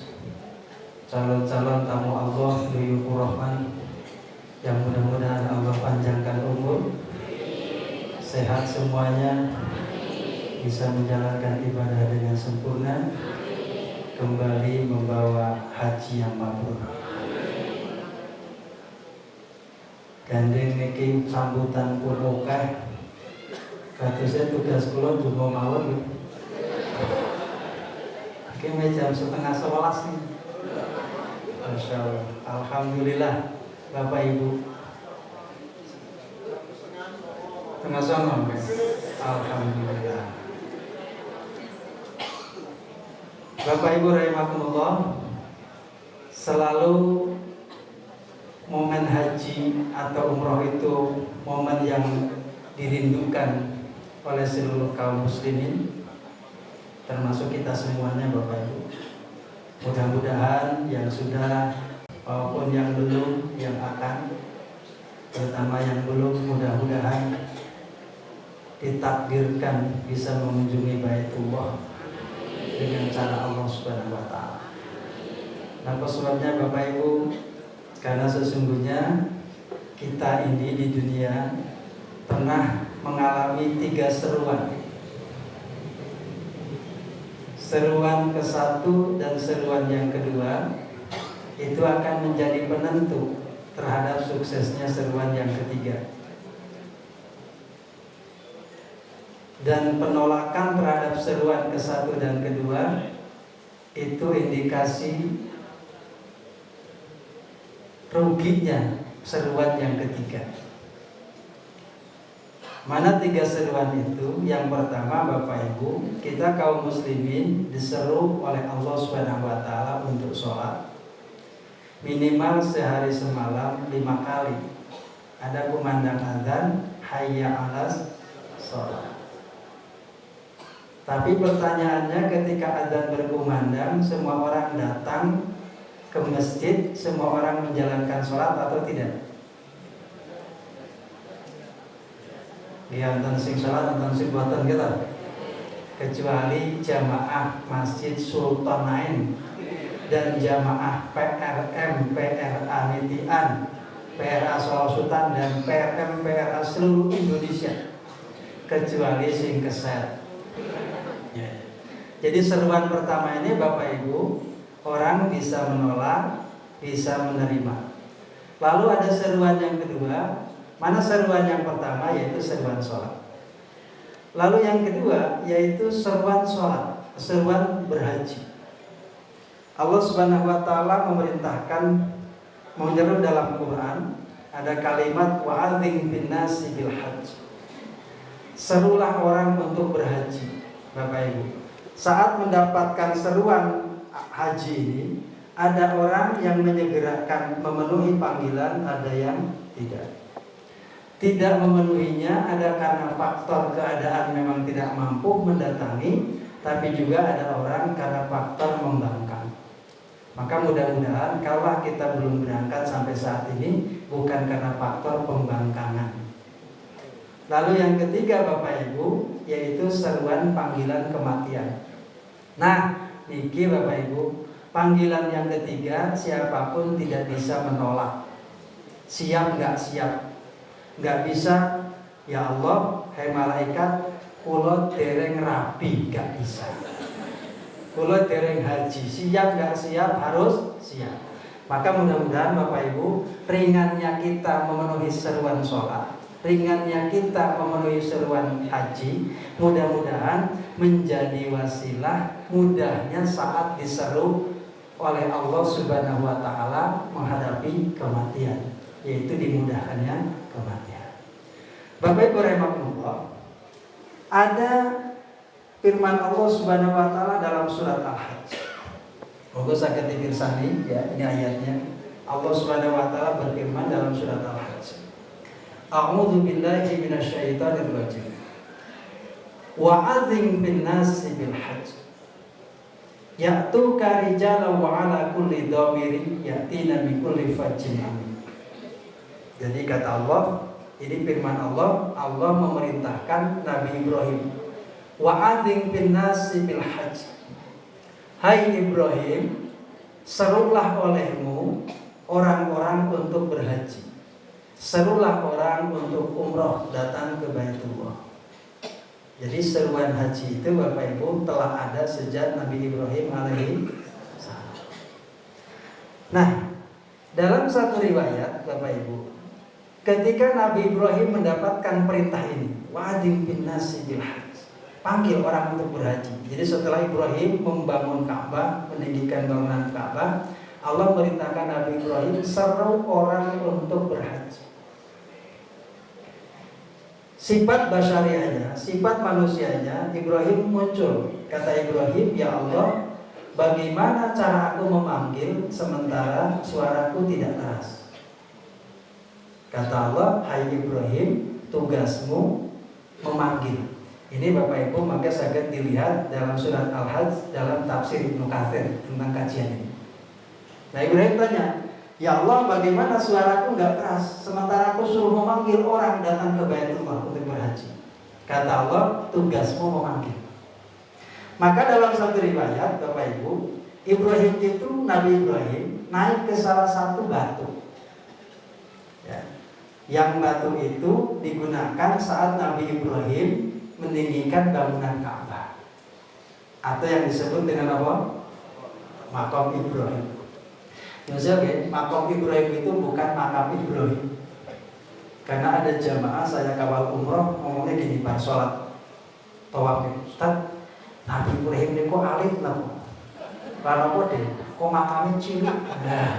calon-calon tamu Allah Duyufur Rahman, yang mudah-mudahan Allah panjangkan umur, sehat semuanya, bisa menjalankan ibadah dengan sempurna, kembali membawa haji yang mabrur. Gandeng niki sambutan pun oke. Katanya tugas kula dungo mawon. Iki jam 10:30 nih. Masya Allah. Alhamdulillah Bapak Ibu. Tengah sama, alhamdulillah. Bapak Ibu rahimakumullah, selalu momen haji atau umroh itu momen yang dirindukan oleh seluruh kaum muslimin, termasuk kita semuanya Bapak Ibu. Mudah-mudahan yang sudah maupun yang belum, yang akan, terutama yang belum, mudah-mudahan ditakdirkan bisa mengunjungi Baitullah dengan cara Allah Subhanahu wa taala. Nah, sebabnya Bapak Ibu, karena sesungguhnya kita ini di dunia pernah mengalami 3 seruan. Seruan ke-1 dan seruan yang kedua itu akan menjadi penentu terhadap suksesnya seruan yang ketiga. Dan penolakan terhadap seruan ke-1 dan kedua itu indikasi ruginya seruan yang ketiga. Mana 3 seruan itu? Yang pertama Bapak Ibu, kita kaum muslimin diseru oleh Allah Subhanahu wa taala untuk sholat minimal sehari semalam 5 kali. Ada kumandang azan, hayya 'alas sholat. Tapi pertanyaannya, ketika azan berkumandang, semua orang datang ke masjid, semua orang menjalankan sholat atau tidak? Dia nonton sing sholat, nonton sing buatan kita, kecuali jamaah Masjid Sultanain dan jamaah PRM, PRA Nitian, PRA Solo Sultan dan PRM, PRA seluruh Indonesia, kecuali sing keset. Jadi seruan pertama ini Bapak Ibu, orang bisa menolak, bisa menerima. Lalu ada seruan yang kedua. Mana seruan yang pertama? Yaitu seruan sholat. Lalu yang kedua yaitu seruan sholat, seruan berhaji. Allah Subhanahu wa taala memerintahkan, menyeru dalam Quran, ada kalimat wa'adzim binnasi bil hajj. Serulah orang untuk berhaji. Bapak Ibu, saat mendapatkan seruan haji ini, ada orang yang menyegerakan memenuhi panggilan, ada yang tidak. Tidak memenuhinya ada karena faktor keadaan memang tidak mampu mendatangi, tapi juga ada orang karena faktor membangkang. Maka mudah-mudahan kalau kita belum berangkat sampai saat ini bukan karena faktor pembangkangan. Lalu yang ketiga Bapak Ibu, yaitu seruan panggilan kematian. Nah, niki Bapak Ibu, panggilan yang ketiga siapapun tidak bisa menolak. Siap nggak siap? Nggak bisa, ya Allah, hai malaikat, kulo dereng rapi, nggak bisa. Kulo dereng haji, siap nggak siap? Harus siap. Maka mudah-mudahan Bapak Ibu, ringannya kita memenuhi seruan sholat, ringannya kita memenuhi seruan haji, mudah-mudahan menjadi wasilah mudahnya saat diseru oleh Allah Subhanahu wa taala menghadapi kematian, yaitu dimudahkannya kematian. Bapak Ibu rahimakumullah, ada firman Allah Subhanahu wa taala dalam surat Al-Hajj. Monggo saged dipirsani ya, ini ayatnya. Allah Subhanahu wa taala berfirman dalam surat Al-Hajj. A'udzu billahi minasyaitonir rajim. Wa'adzim bin nasi bil hajj. Ya'tuka rijalan wa 'ala kulli dhamirin ya'tina min kulli fajjin amin. Jadi kata Allah, ini firman Allah, Allah memerintahkan Nabi Ibrahim, wa'adzim bin nasi bil hajj. Hai Ibrahim, serulah olehmu orang-orang untuk berhaji. Serulah orang untuk umroh datang ke Baitullah. Jadi seruan haji itu Bapak Ibu telah ada sejak Nabi Ibrahim alaihi salam. Nah, dalam satu riwayat Bapak Ibu, ketika Nabi Ibrahim mendapatkan perintah ini, wa'adzim bin nasi bil hajj, panggil orang untuk berhaji. Jadi setelah Ibrahim membangun Ka'bah, meninggikan bangunan Ka'bah, Allah merintahkan Nabi Ibrahim seru orang untuk berhaji. Sifat basyariahnya, sifat manusianya, Ibrahim muncul. Kata Ibrahim, ya Allah, bagaimana cara aku memanggil sementara suaraku tidak keras? Kata Allah, hai Ibrahim, tugasmu memanggil. Ini Bapak Ibu maka saged dilihat dalam surat Al-Hajj dalam tafsir Ibnu Katsir tentang kajian ini. Nah Ibrahim tanya, ya Allah, bagaimana suaraku nggak keras sementara aku suruh memanggil orang datang ke Baitullah untuk berhaji? Kata Allah, tugasmu memanggil. Maka dalam satu riwayat Bapak Ibu, Ibrahim itu, Nabi Ibrahim naik ke salah satu batu ya. Yang batu itu digunakan saat Nabi Ibrahim meninggikan bangunan Ka'bah, atau yang disebut dengan apa? Maqam Ibrahim. Misalnya, makam Ibrahim itu bukan makam Ibrahim. Karena ada jamaah saya kawal umroh ngomongnya gini pas sholat tawaf, Ustaz, Nabi Ibrahim ini kok alit lah, kalau kok deh, kok makamnya cilik. Nah,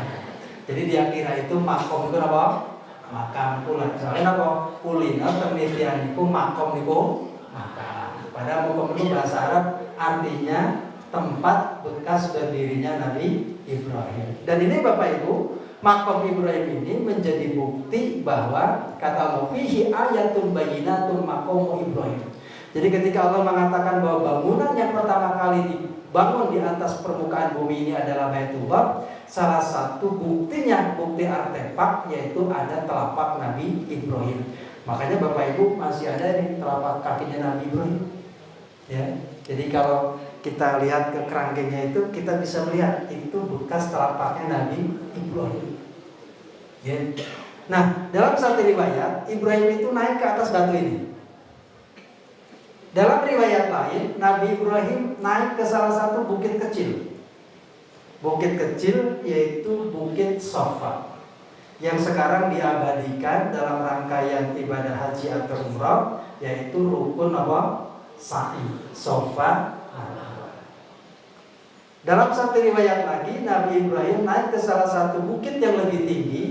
jadi dia kira itu makam itu apa? Makam pula. Soalnya apa? Kuliner penelitian itu makam itu makam. Padahal makam itu bahasa Arab artinya tempat bekas berdirinya Nabi Ibrahim. Dan ini Bapak Ibu, makam Ibrahim ini menjadi bukti bahwa kata Allah, fihi ayatun bayyinatun maqamu Ibrahim. Jadi ketika Allah mengatakan bahwa bangunan yang pertama kali dibangun di atas permukaan bumi ini adalah Baitullah, salah satu buktinya, bukti artefak, yaitu ada telapak Nabi Ibrahim. Makanya Bapak Ibu masih ada di telapak kakinya Nabi Ibrahim. Ya, jadi kalau kita lihat ke kerangkengnya itu, kita bisa melihat itu bekas telapaknya Nabi Ibrahim. Ya. Nah, dalam satu riwayat Ibrahim itu naik ke atas batu ini. Dalam riwayat lain, Nabi Ibrahim naik ke salah satu bukit kecil. Bukit kecil yaitu Bukit Safa, yang sekarang diabadikan dalam rangkaian ibadah haji atau umrah, yaitu rukun apa? Sa'i, Safa. Dalam satu riwayat lagi, Nabi Ibrahim naik ke salah satu bukit yang lebih tinggi,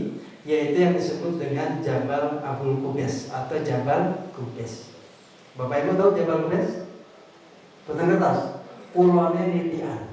yaitu yang disebut dengan Jabal Abul Qubais atau Jabal Qubais. Bapak Ibu tahu Jabal Qubais? Betul kertas? Pulaunya nitian.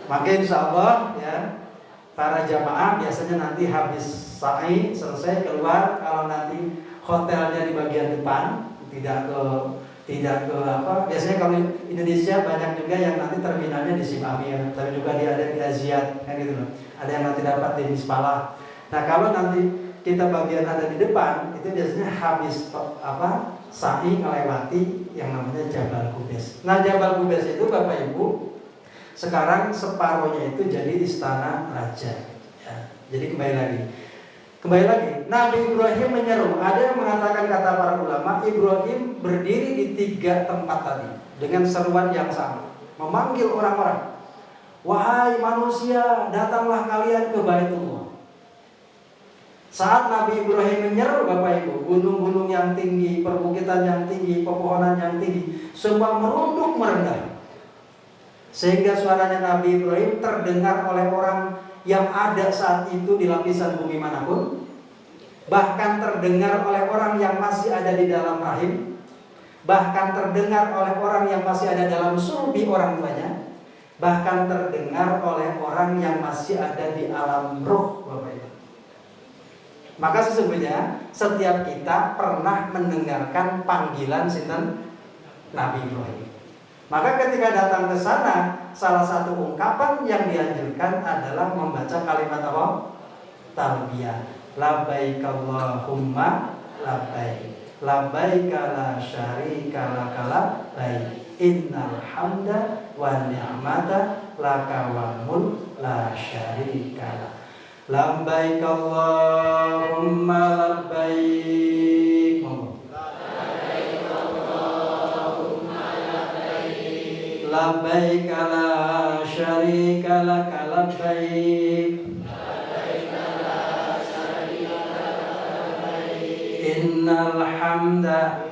Maka insya Allah ya, para jamaah biasanya nanti habis sa'i selesai keluar, kalau nanti hotelnya di bagian depan, tidak ke apa, biasanya kalau Indonesia banyak juga yang nanti terminalnya di Simamir, tapi juga dia ada di Aziat kan gitu loh. Ada yang nanti dapat di Mispalah. Nah, kalau nanti kita bagian ada di depan, itu biasanya habis apa? Sa'i melewati yang namanya Jabal Qubais. Nah, Jabal Qubais itu Bapak Ibu sekarang separuhnya itu jadi istana raja. Ya, jadi kembali lagi, Nabi Ibrahim menyeru. Ada yang mengatakan, kata para ulama, Ibrahim berdiri di 3 tempat tadi dengan seruan yang sama, memanggil orang-orang, wahai manusia, datanglah kalian ke Baitullah. Saat Nabi Ibrahim menyeru Bapak Ibu, gunung-gunung yang tinggi, perbukitan yang tinggi, pepohonan yang tinggi, semua merunduk merendah. Sehingga suaranya Nabi Ibrahim terdengar oleh orang yang ada saat itu di lapisan bumi manapun. Bahkan terdengar oleh orang yang masih ada di dalam rahim. Bahkan terdengar oleh orang yang masih ada dalam sulbi orang tuanya. Bahkan terdengar oleh orang yang masih ada di alam roh Bapak Ibu. Maka sesungguhnya setiap kita pernah mendengarkan panggilan sinten Nabi Ibrahim. Maka ketika datang ke sana, salah satu ungkapan yang dianjurkan adalah membaca kalimat apa? Talbiyah. Labbaik Allahumma labbaik. Labbaik la syarika laka labbaik. Innal hamda wa ni'mata laka wal mulk la syarika lak. Labbaik Allahumma labbaik. Labbaik la syarika laka labbaik. Innal hamda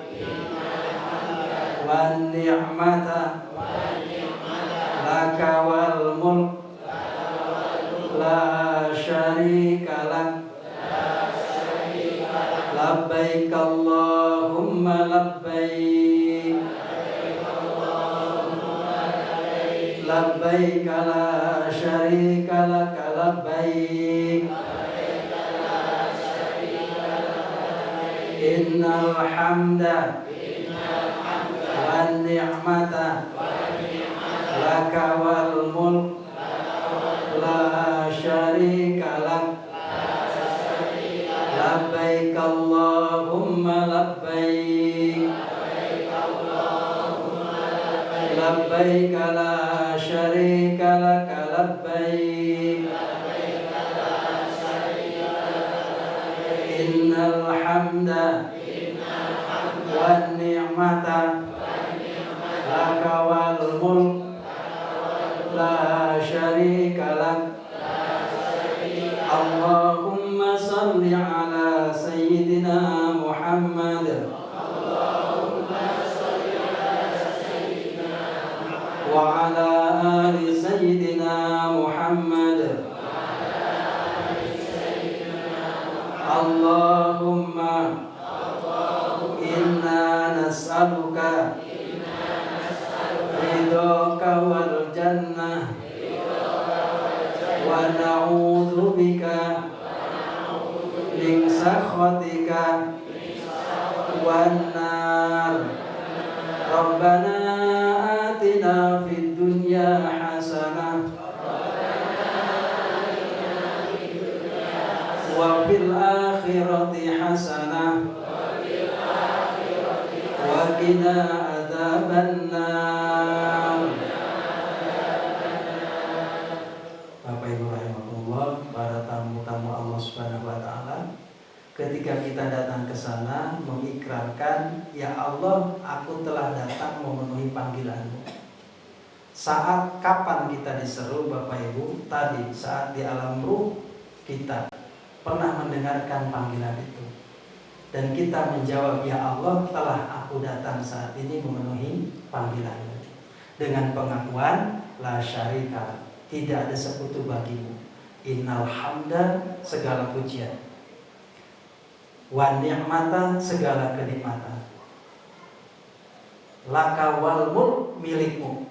wan ni'mata laka wal mulk la syarika lak. Labbaik Allahumma labbaik. Labbaik la syarika lak labbaik. Innal hamda wan ni'mata laka wal mulk la syarika lak. Labbaik Allahumma labbaik. Labbaik la syarika lak labbaik. Innal hamda wan ni'mata laka wal mulk la syarika lak. Allahumma salli ala sayyidina Muhammad wa ala ali sayyidina Muhammad. Allahumma inna nas'aluka ridhaka wal jannah wa na'udzu bika min sakhatika wan nar. Rabbana atina fid dunya hasanah wa fil akhirati hasanah wa qina adzabannar. Bapak Ibu rahimakumullah, para tamu-tamu Allah Subhanahu wa taala, ketika kita datang ke sana mengikrarkan, ya Allah, aku telah datang memenuhi panggilan-Mu. Saat kapan kita diseru Bapak Ibu? Tadi saat di alam ruh kita pernah mendengarkan panggilan itu. Dan kita menjawab, ya Allah, telah aku datang saat ini memenuhi panggilan-Mu. Dengan pengakuan, la syarika, tidak ada sekutu bagimu. Innal hamda, segala pujian. Wa ni'mata, segala kenikmatan. Laka wal mulk, milikmu.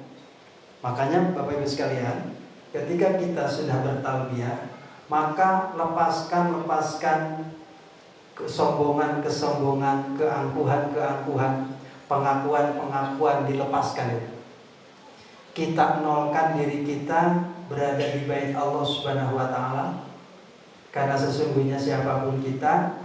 Makanya Bapak Ibu sekalian, ketika kita sudah bertalbiyah, maka lepaskan kesombongan, keangkuhan, pengakuan dilepaskan itu. Kita nolkan diri kita berada di bait Allah Subhanahu wa taala. Karena sesungguhnya siapapun kita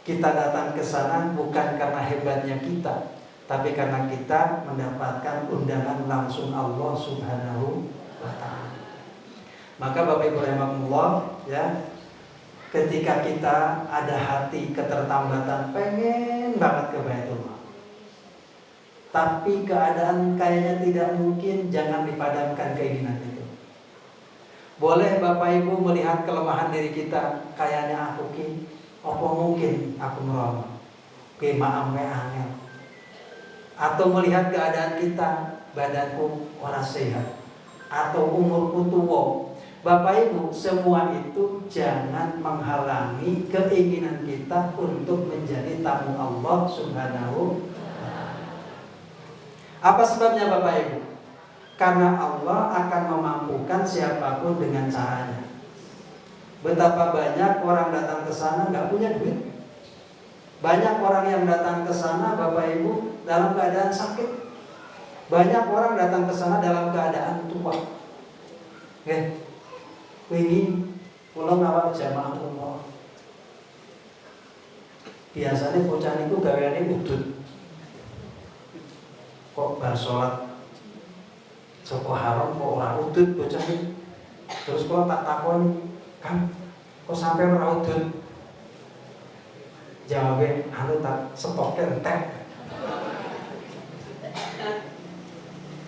datang ke sana bukan karena hebatnya kita, tapi karena kita mendapatkan undangan langsung Allah Subhanahu wa taala. Maka Bapak Ibu rahimakumullah, ya, ketika kita ada hati ketertambatan pengen banget ke Baitullah, tapi keadaan kayaknya tidak mungkin, jangan dipadamkan keinginan itu. Boleh Bapak Ibu melihat kelemahan diri kita, kayaknya aku Apa mungkin aku merono? Oke, maaf angel. Atau melihat keadaan kita, badanku orang sehat, atau umurku tua. Bapak Ibu, semua itu jangan menghalangi keinginan kita untuk menjadi tamu Allah Subhanahu wa ta'ala. Apa sebabnya Bapak Ibu? Karena Allah akan memampukan siapapun dengan caranya. Betapa banyak orang datang ke sana nggak punya duit. Banyak orang yang datang ke sana Bapak Ibu dalam keadaan sakit. Banyak orang datang ke sana dalam keadaan tua. Oke. Wingi kula ngawal jamaah umroh. Biasanya bocah niku gaweane udut. Kok bar salat saka haram kok ora udut bocah iki. Terus kula tak takoni, "Kang, kok sampai ora udut?" Jawabnya, "Anu tak stoke entek."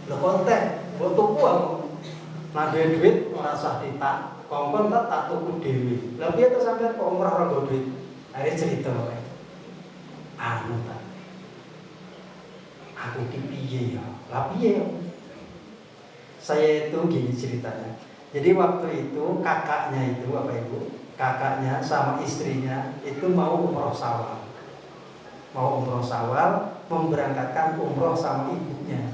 Lho kok entek? Mbok tuku aku. Nambah duit ora sah ditak, kongkon tak tuku dhewe. Lah piye to sampean kok umrah ora nggo duit? Are cerita wae. Anu ta. Aku ki piye ya? Lah piye? Saya itu gini ceritanya. Jadi waktu itu kakaknya itu Bapak Ibu, kakaknya sama istrinya itu mau umroh Syawal. Mau umroh Syawal, memberangkatkan umroh sama ibunya.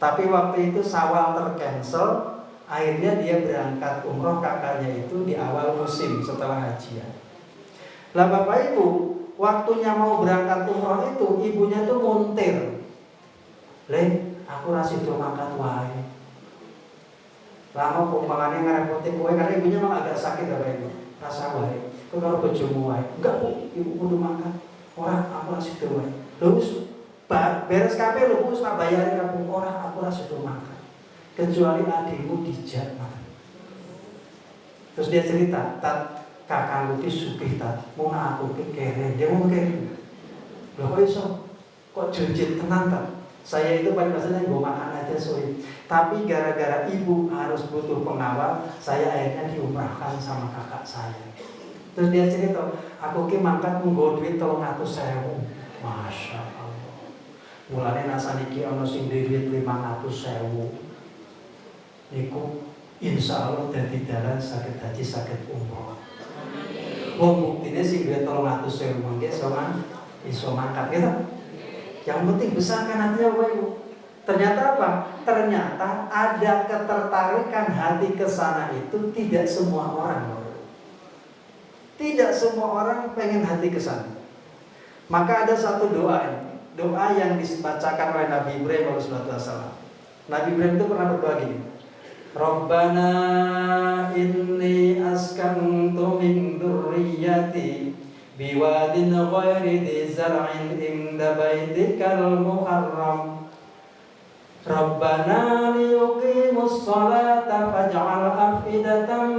Tapi waktu itu Syawal tercancel. Akhirnya dia berangkat umroh kakaknya itu di awal musim setelah hajian. Lah Bapak Ibu, waktunya mau berangkat umroh itu ibunya tuh muntir. "Le, aku ra sido mangkat wae." Lama pembangannya ngerepoti kowe karena ibunya memang agak sakit Bapak Ibu. Rasa wae, kowe karo bojomu wae. "Enggak, Bu, ibu kudu mangkat." "Ora, aku ra sido wae." Lho wis beres kabeh lho wis tak bayari kabeh. "Ora, aku ra sido mangkat. Kecuali adikmu dijak." Terus dia cerita, "Tat, kakangku ki sugih tat, mun aku ki kere." Dia ngomong kere. "Lho kok iso? Kok junjit tenan tat? Saya itu paling biasanya gue makan aja sore. Tapi gara-gara ibu harus butuh pengawal, saya akhirnya diumrahkan sama kakak saya." Terus dia cerita, "Aku ki mangkat nggo duit 300.000. Masya Allah. Mulane nasaniki ana sing duit 500.000. Niku insya Allah dadi dalan saged haji saged umroh. Wong buktine sing duwe 300.000 mangke iso mangkat gitu. Yang penting besarkan hatinya Bapak Ibu. Ternyata apa? Ternyata ada ketertarikan hati ke sana itu tidak semua orang. Tidak semua orang pengen hati ke sana. Maka ada satu doa yang dibacakan oleh Nabi Ibrahim alaihissalam. Nabi Ibrahim itu pernah berdoa gini. "Rabbana inni askantu min dzurriyyati biwadin ghairi dzi zar'in inda baitikal muharram. Rabbana liyuqimus sholata faj'al afidatan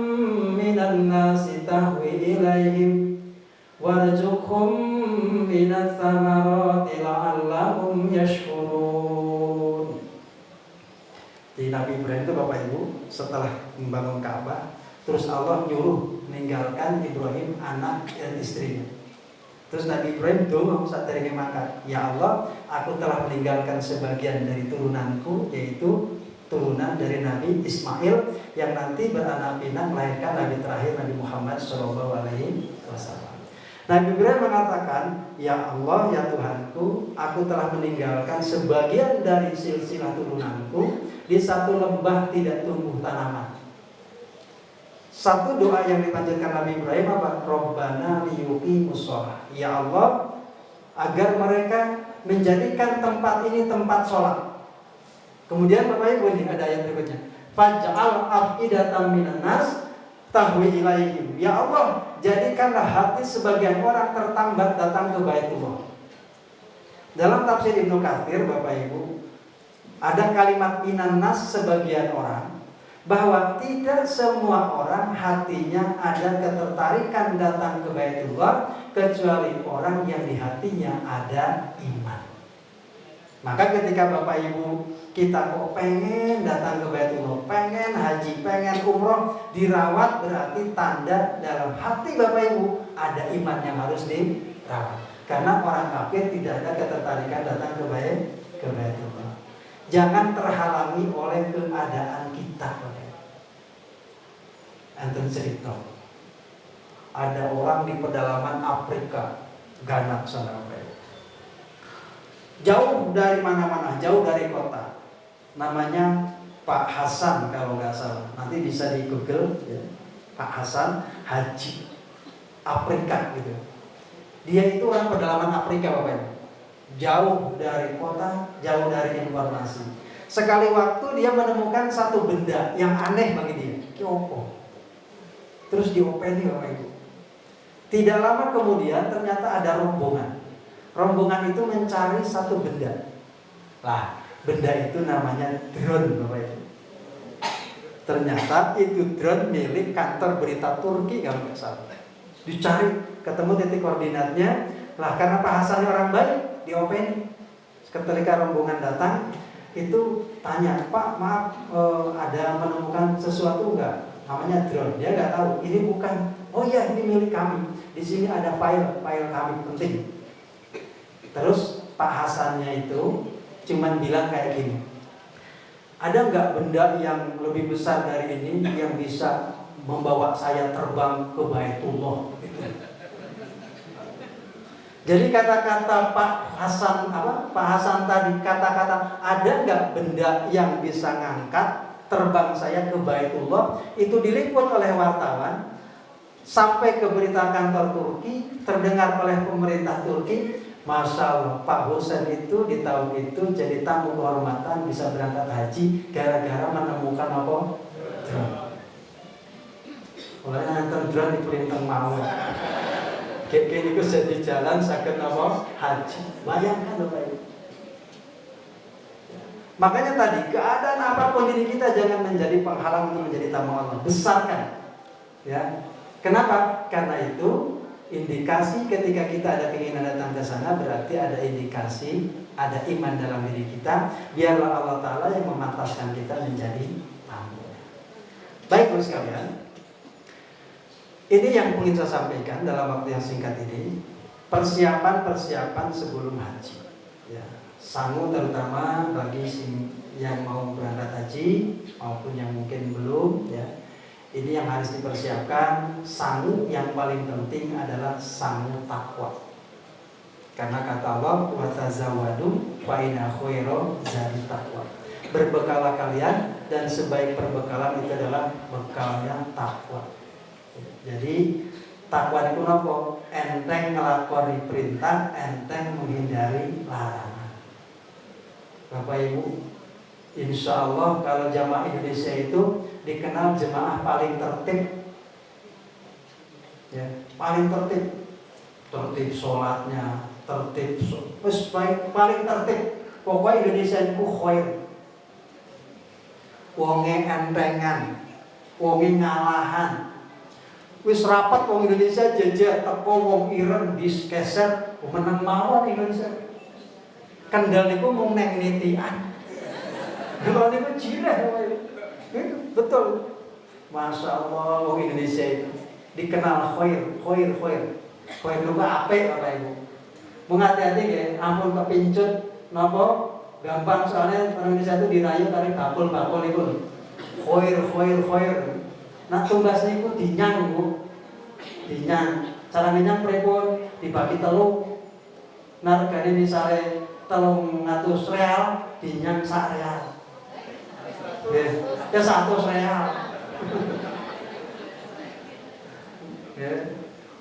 minan nasi tahwi ilaihim warzuqhum minats thamarati la'allahum yashkurun." Di Nabi Ibrahim itu Bapak Ibu setelah membangun Ka'bah, terus Allah nyuruh meninggalkan Ibrahim anak dan istrinya. Terus Nabi Ibrahim dongeng saat teringin mangkat, "Ya Allah, aku telah meninggalkan sebagian dari turunanku, yaitu turunan dari Nabi Ismail yang nanti beranak pinak melahirkan Nabi terakhir Nabi Muhammad SAW." Nabi Ibrahim mengatakan, "Ya Allah, ya Tuhanku, aku telah meninggalkan sebagian dari silsilah turunanku di satu lembah tidak tumbuh tanaman." Satu doa yang dipanjatkan Nabi Ibrahim apa? "Rabbana liyuqimus shalah." Ya Allah, agar mereka menjadikan tempat ini tempat sholat. Kemudian Bapak Ibu ini ada ayat berikutnya. "Faj'al afidatan minan nas tahwi ilaihim." Ya Allah, jadikanlah hati sebagian orang tertambat datang ke Baitullah. Dalam tafsir Ibnu Katsir Bapak Ibu, ada kalimat minan nas sebagian orang, bahwa tidak semua orang hatinya ada ketertarikan datang ke Baitullah kecuali orang yang di hatinya ada iman. Maka ketika Bapak Ibu kita kok pengen datang ke Baitullah, pengen haji, pengen umroh, dirawat berarti tanda dalam hati Bapak Ibu ada iman yang harus dirawat. Karena orang kafir tidak ada ketertarikan datang ke Baitullah. Jangan terhalangi oleh keadaan kita. Antum cerita, ada orang di pedalaman Afrika, Ghana sana, jauh dari mana-mana, jauh dari kota. Namanya Pak Hasan kalau nggak salah. Nanti bisa di Google ya. Pak Hasan Haji Afrika gitu. Dia itu orang pedalaman Afrika Bapak Ibu. Jauh dari kota, jauh dari informasi. Sekali waktu dia menemukan satu benda yang aneh bagi dia. Kyopo. Terus diopeni Bapak Ibu. Tidak lama kemudian ternyata ada rombongan. Rombongan itu mencari satu benda. Lah, benda itu namanya drone Bapak Ibu. Ternyata itu drone milik kantor berita Turki kalau nggak salah. Dicari, ketemu titik koordinatnya. Lah karena Pak Hasan orang baik, diopeni. Ketika rombongan datang, itu tanya, Pak maaf ada menemukan sesuatu nggak? Namanya drone. Dia nggak tahu. Ini bukan. Oh iya ini milik kami. Di sini ada file kami penting. Terus Pak Hasannya itu cuman bilang kayak gini, ada nggak benda yang lebih besar dari ini yang bisa membawa saya terbang ke Baitullah? Jadi kata-kata Pak Hasan tadi kata-kata ada nggak benda yang bisa ngangkat terbang saya ke Baitullah, itu diliput oleh wartawan sampai ke berita kantor Turki, terdengar oleh pemerintah Turki. Masya Allah, Pak Husain itu di tahun itu jadi tamu kehormatan bisa berangkat haji gara-gara menemukan apa? Drone. Oleh nonton drone di perintah mau. Kayak itu jadi jalan sakit apa? Haji. Bayangkan Bapak Ibu. Makanya tadi keadaan apapun diri kita jangan menjadi penghalang untuk menjadi tamu Allah. Besarkan. Ya. Kenapa? Karena itu indikasi ketika kita ada keinginan datang ke sana berarti ada indikasi, ada iman dalam diri kita. Biarlah Allah Ta'ala yang memantaskan kita menjadi tamu. Baik Bapak sekalian, ini yang ingin saya sampaikan dalam waktu yang singkat ini. Persiapan sebelum haji ya. Sangu terutama bagi yang mau berangkat haji maupun yang mungkin belum ya. Ini yang harus dipersiapkan. Sangu yang paling penting adalah sangu takwa. Karena kata Allah, wa tazawwadu fa inna khairu zadi taqwa. Berbekalah kalian dan sebaik perbekalan itu adalah bekalnya takwa. Jadi takwa itu apa? Enteng ngelakoni perintah, enteng menghindari larangan. Bapak Ibu, insya Allah kalau jamaah Indonesia itu dikenal jemaah paling tertib, ya, paling tertib sholatnya, tertib, paling tertib. Pokoknya Indonesia itu khair, wonge entengan, wonge ngalahan. Wis rapat wong Indonesia jejer teko wong Iran diskeser menang mawon Indonesia. Kendal niku mung neng nitian. Kalau niku jireh betul. Masya Allah, wong Indonesia itu dikenal khair. Khair itu apik Bapak Ibu. Mung hati-hati ya, ampun kepincut napa gampang soalnya orang Indonesia itu dirayu karo bakul itu. Khair. Nah tumbas niku dinyang Bu. Dinyang. Cara nyang pripun? Dibagi telu. Nah regane misale 300 real dinyang sak real. Ya 100 real. Ya.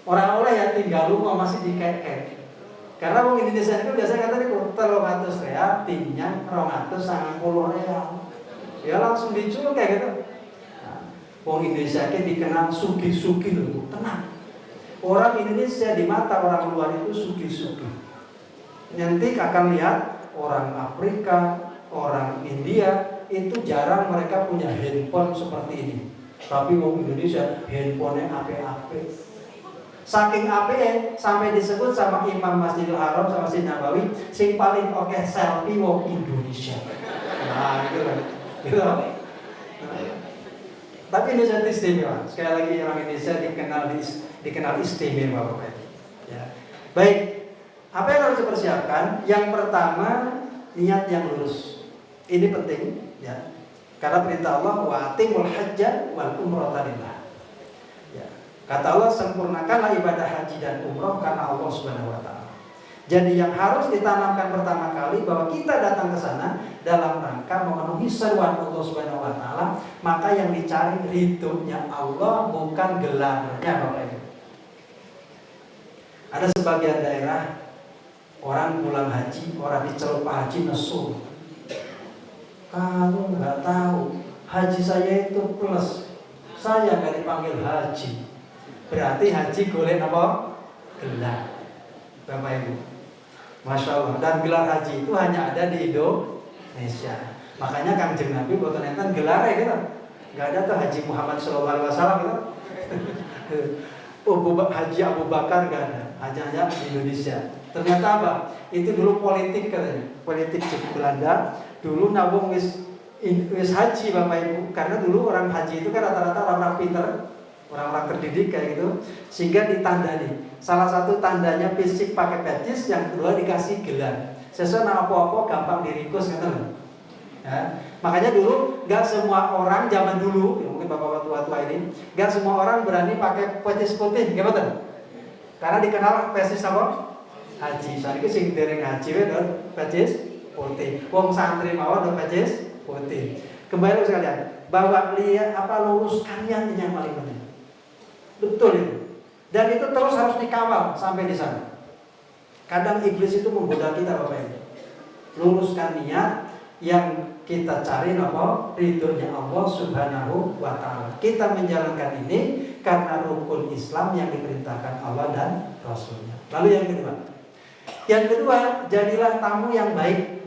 Orang oleh yang tinggal rumah masih dikek-kek. Karena wong Indonesia itu biasanya kata niku 300 real dinyang 290 real. Ya langsung diculuk kayak gitu. Wong Indonesia ini dikenal sugih-sugih loh, tenang. Orang Indonesia di mata orang luar itu sugih-sugih. Nanti akan lihat orang Afrika, orang India itu jarang mereka punya handphone seperti ini. Tapi wong Indonesia handphonenya apik-apik. Saking apike sampai disebut sama Imam Masjidil Haram sama Masjid Nabawi sing paling oke selfie wong Indonesia. Nah, gitu kan. Gitu. Tapi Indonesia itu istimewa. Sekali lagi orang Indonesia dikenal istimewa Bapak Ibu. Ya. Baik. Apa yang harus dipersiapkan? Yang pertama, niat yang lurus. Ini penting, ya. Karena perintah Allah wa atimul hajja wal umrata lillah. Ya. Kata Allah, sempurnakanlah ibadah haji dan umroh karena Allah Subhanahu wa taala. Jadi yang harus ditanamkan pertama kali bahwa kita datang ke sana dalam rangka memenuhi seruan Allah Subhanahu wa taala, maka yang dicari ridhonya Allah bukan gelarnya, Bapak Ibu. Ada sebagian daerah orang pulang haji, orang dicelup Pak Haji nesu. Kamu nggak tahu, haji saya itu plus, saya nggak dipanggil haji. Berarti haji golek apa? Gelar. Bapak Ibu, Masya Allah. Dan gelar haji itu hanya ada di Indonesia. Makanya Kanjeng Nabi boten enten gelar ya gitu. Nggak ada tuh Haji Muhammad SAW gitu. Haji Abu Bakar nggak ada. Hanya di Indonesia. Ternyata apa? Itu dulu politik katanya. Politik Belanda. Dulu nabung wis haji Bapak Ibu. Karena dulu orang haji itu kan rata-rata orang pinter, orang-orang terdidik kayak gitu, sehingga ditandani. Salah satu tandanya fisik pakai badges, yang kedua dikasih gelar. Sesuai nama apa-apa gampang diringkus gitu loh. Ya. Makanya dulu nggak semua orang zaman dulu, ya mungkin bapak tua-tua ini, nggak semua orang berani pakai badges putih, gimana? Karena dikenal badges apa? Haji. Soalnya itu sing dereng haji itu badges putih. Wong santri mawon badges putih. Kembali sekalian, bahwa lihat apa luruskan yang paling penting. Betul itu. Dan itu terus harus dikawal sampai di sana. Kadang iblis itu menggoda kita Bapak Ibu. Luruskan niat yang kita cari apa? Ridhonya Allah Subhanahu wa taala. Kita menjalankan ini karena rukun Islam yang diperintahkan Allah dan Rasulnya. Lalu yang kedua. Yang kedua, jadilah tamu yang baik.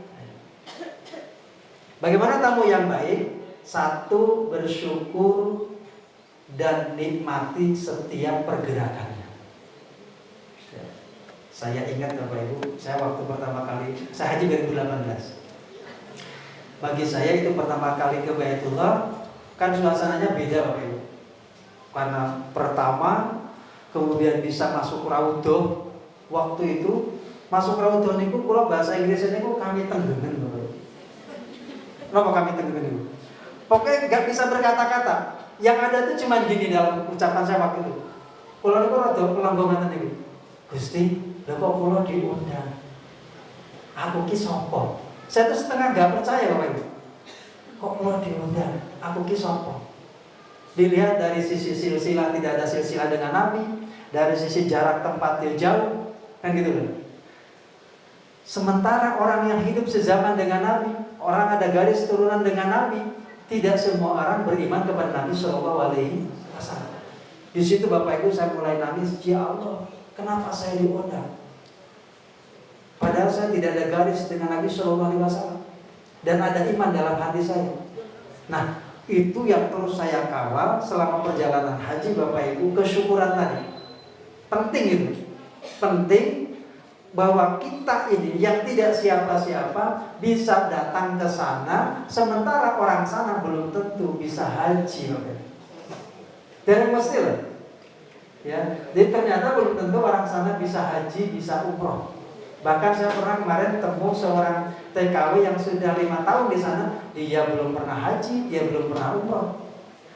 Bagaimana tamu yang baik? Satu, bersyukur dan nikmati setiap pergerakannya. Saya ingat Bapak Ibu, saya waktu pertama kali, saya haji 2018. Bagi saya itu pertama kali ke Baitullah, kan suasananya beda Bapak Ibu. Karena pertama, kemudian bisa masuk raudhah. Waktu itu masuk raudhah niku kula bahasa Inggrisnya niku kami tenggengen Bapak Ibu. Kenapa kami tenggengen niku? Pokoknya nggak bisa berkata-kata. Yang ada itu cuma gini dalam ucapan saya waktu itu. Kula niku rada pelanggongan niku. Gusti, lha kok kula diundang? Aku ki sapa? Saya tuh setengah nggak percaya Bapak Ibu. Kok kula diundang? Aku ki sapa? Dilihat dari sisi silsilah, tidak ada silsilah dengan Nabi. Dari sisi jarak tempat dia jauh, kan gitu loh. Sementara orang yang hidup sezaman dengan Nabi, orang ada garis turunan dengan Nabi, tidak semua orang beriman kepada Nabi Shallallahu Alaihi Wasallam. Di situ Bapak Ibu saya mulai nangis, ya Allah, kenapa saya diundang? Padahal saya tidak ada garis dengan Nabi Shallallahu Alaihi Wasallam dan ada iman dalam hati saya. Nah, itu yang terus saya kawal selama perjalanan haji Bapak Ibu, kesyukuran tadi. Penting itu, penting bahwa kita ini yang tidak siapa-siapa bisa datang ke sana, sementara orang sana belum tentu bisa haji. Dan mesti loh, ya. Jadi ternyata belum tentu orang sana bisa haji, bisa umroh. Bahkan saya pernah kemarin temu seorang TKW yang sudah 5 tahun di sana, dia belum pernah haji, dia belum pernah umroh.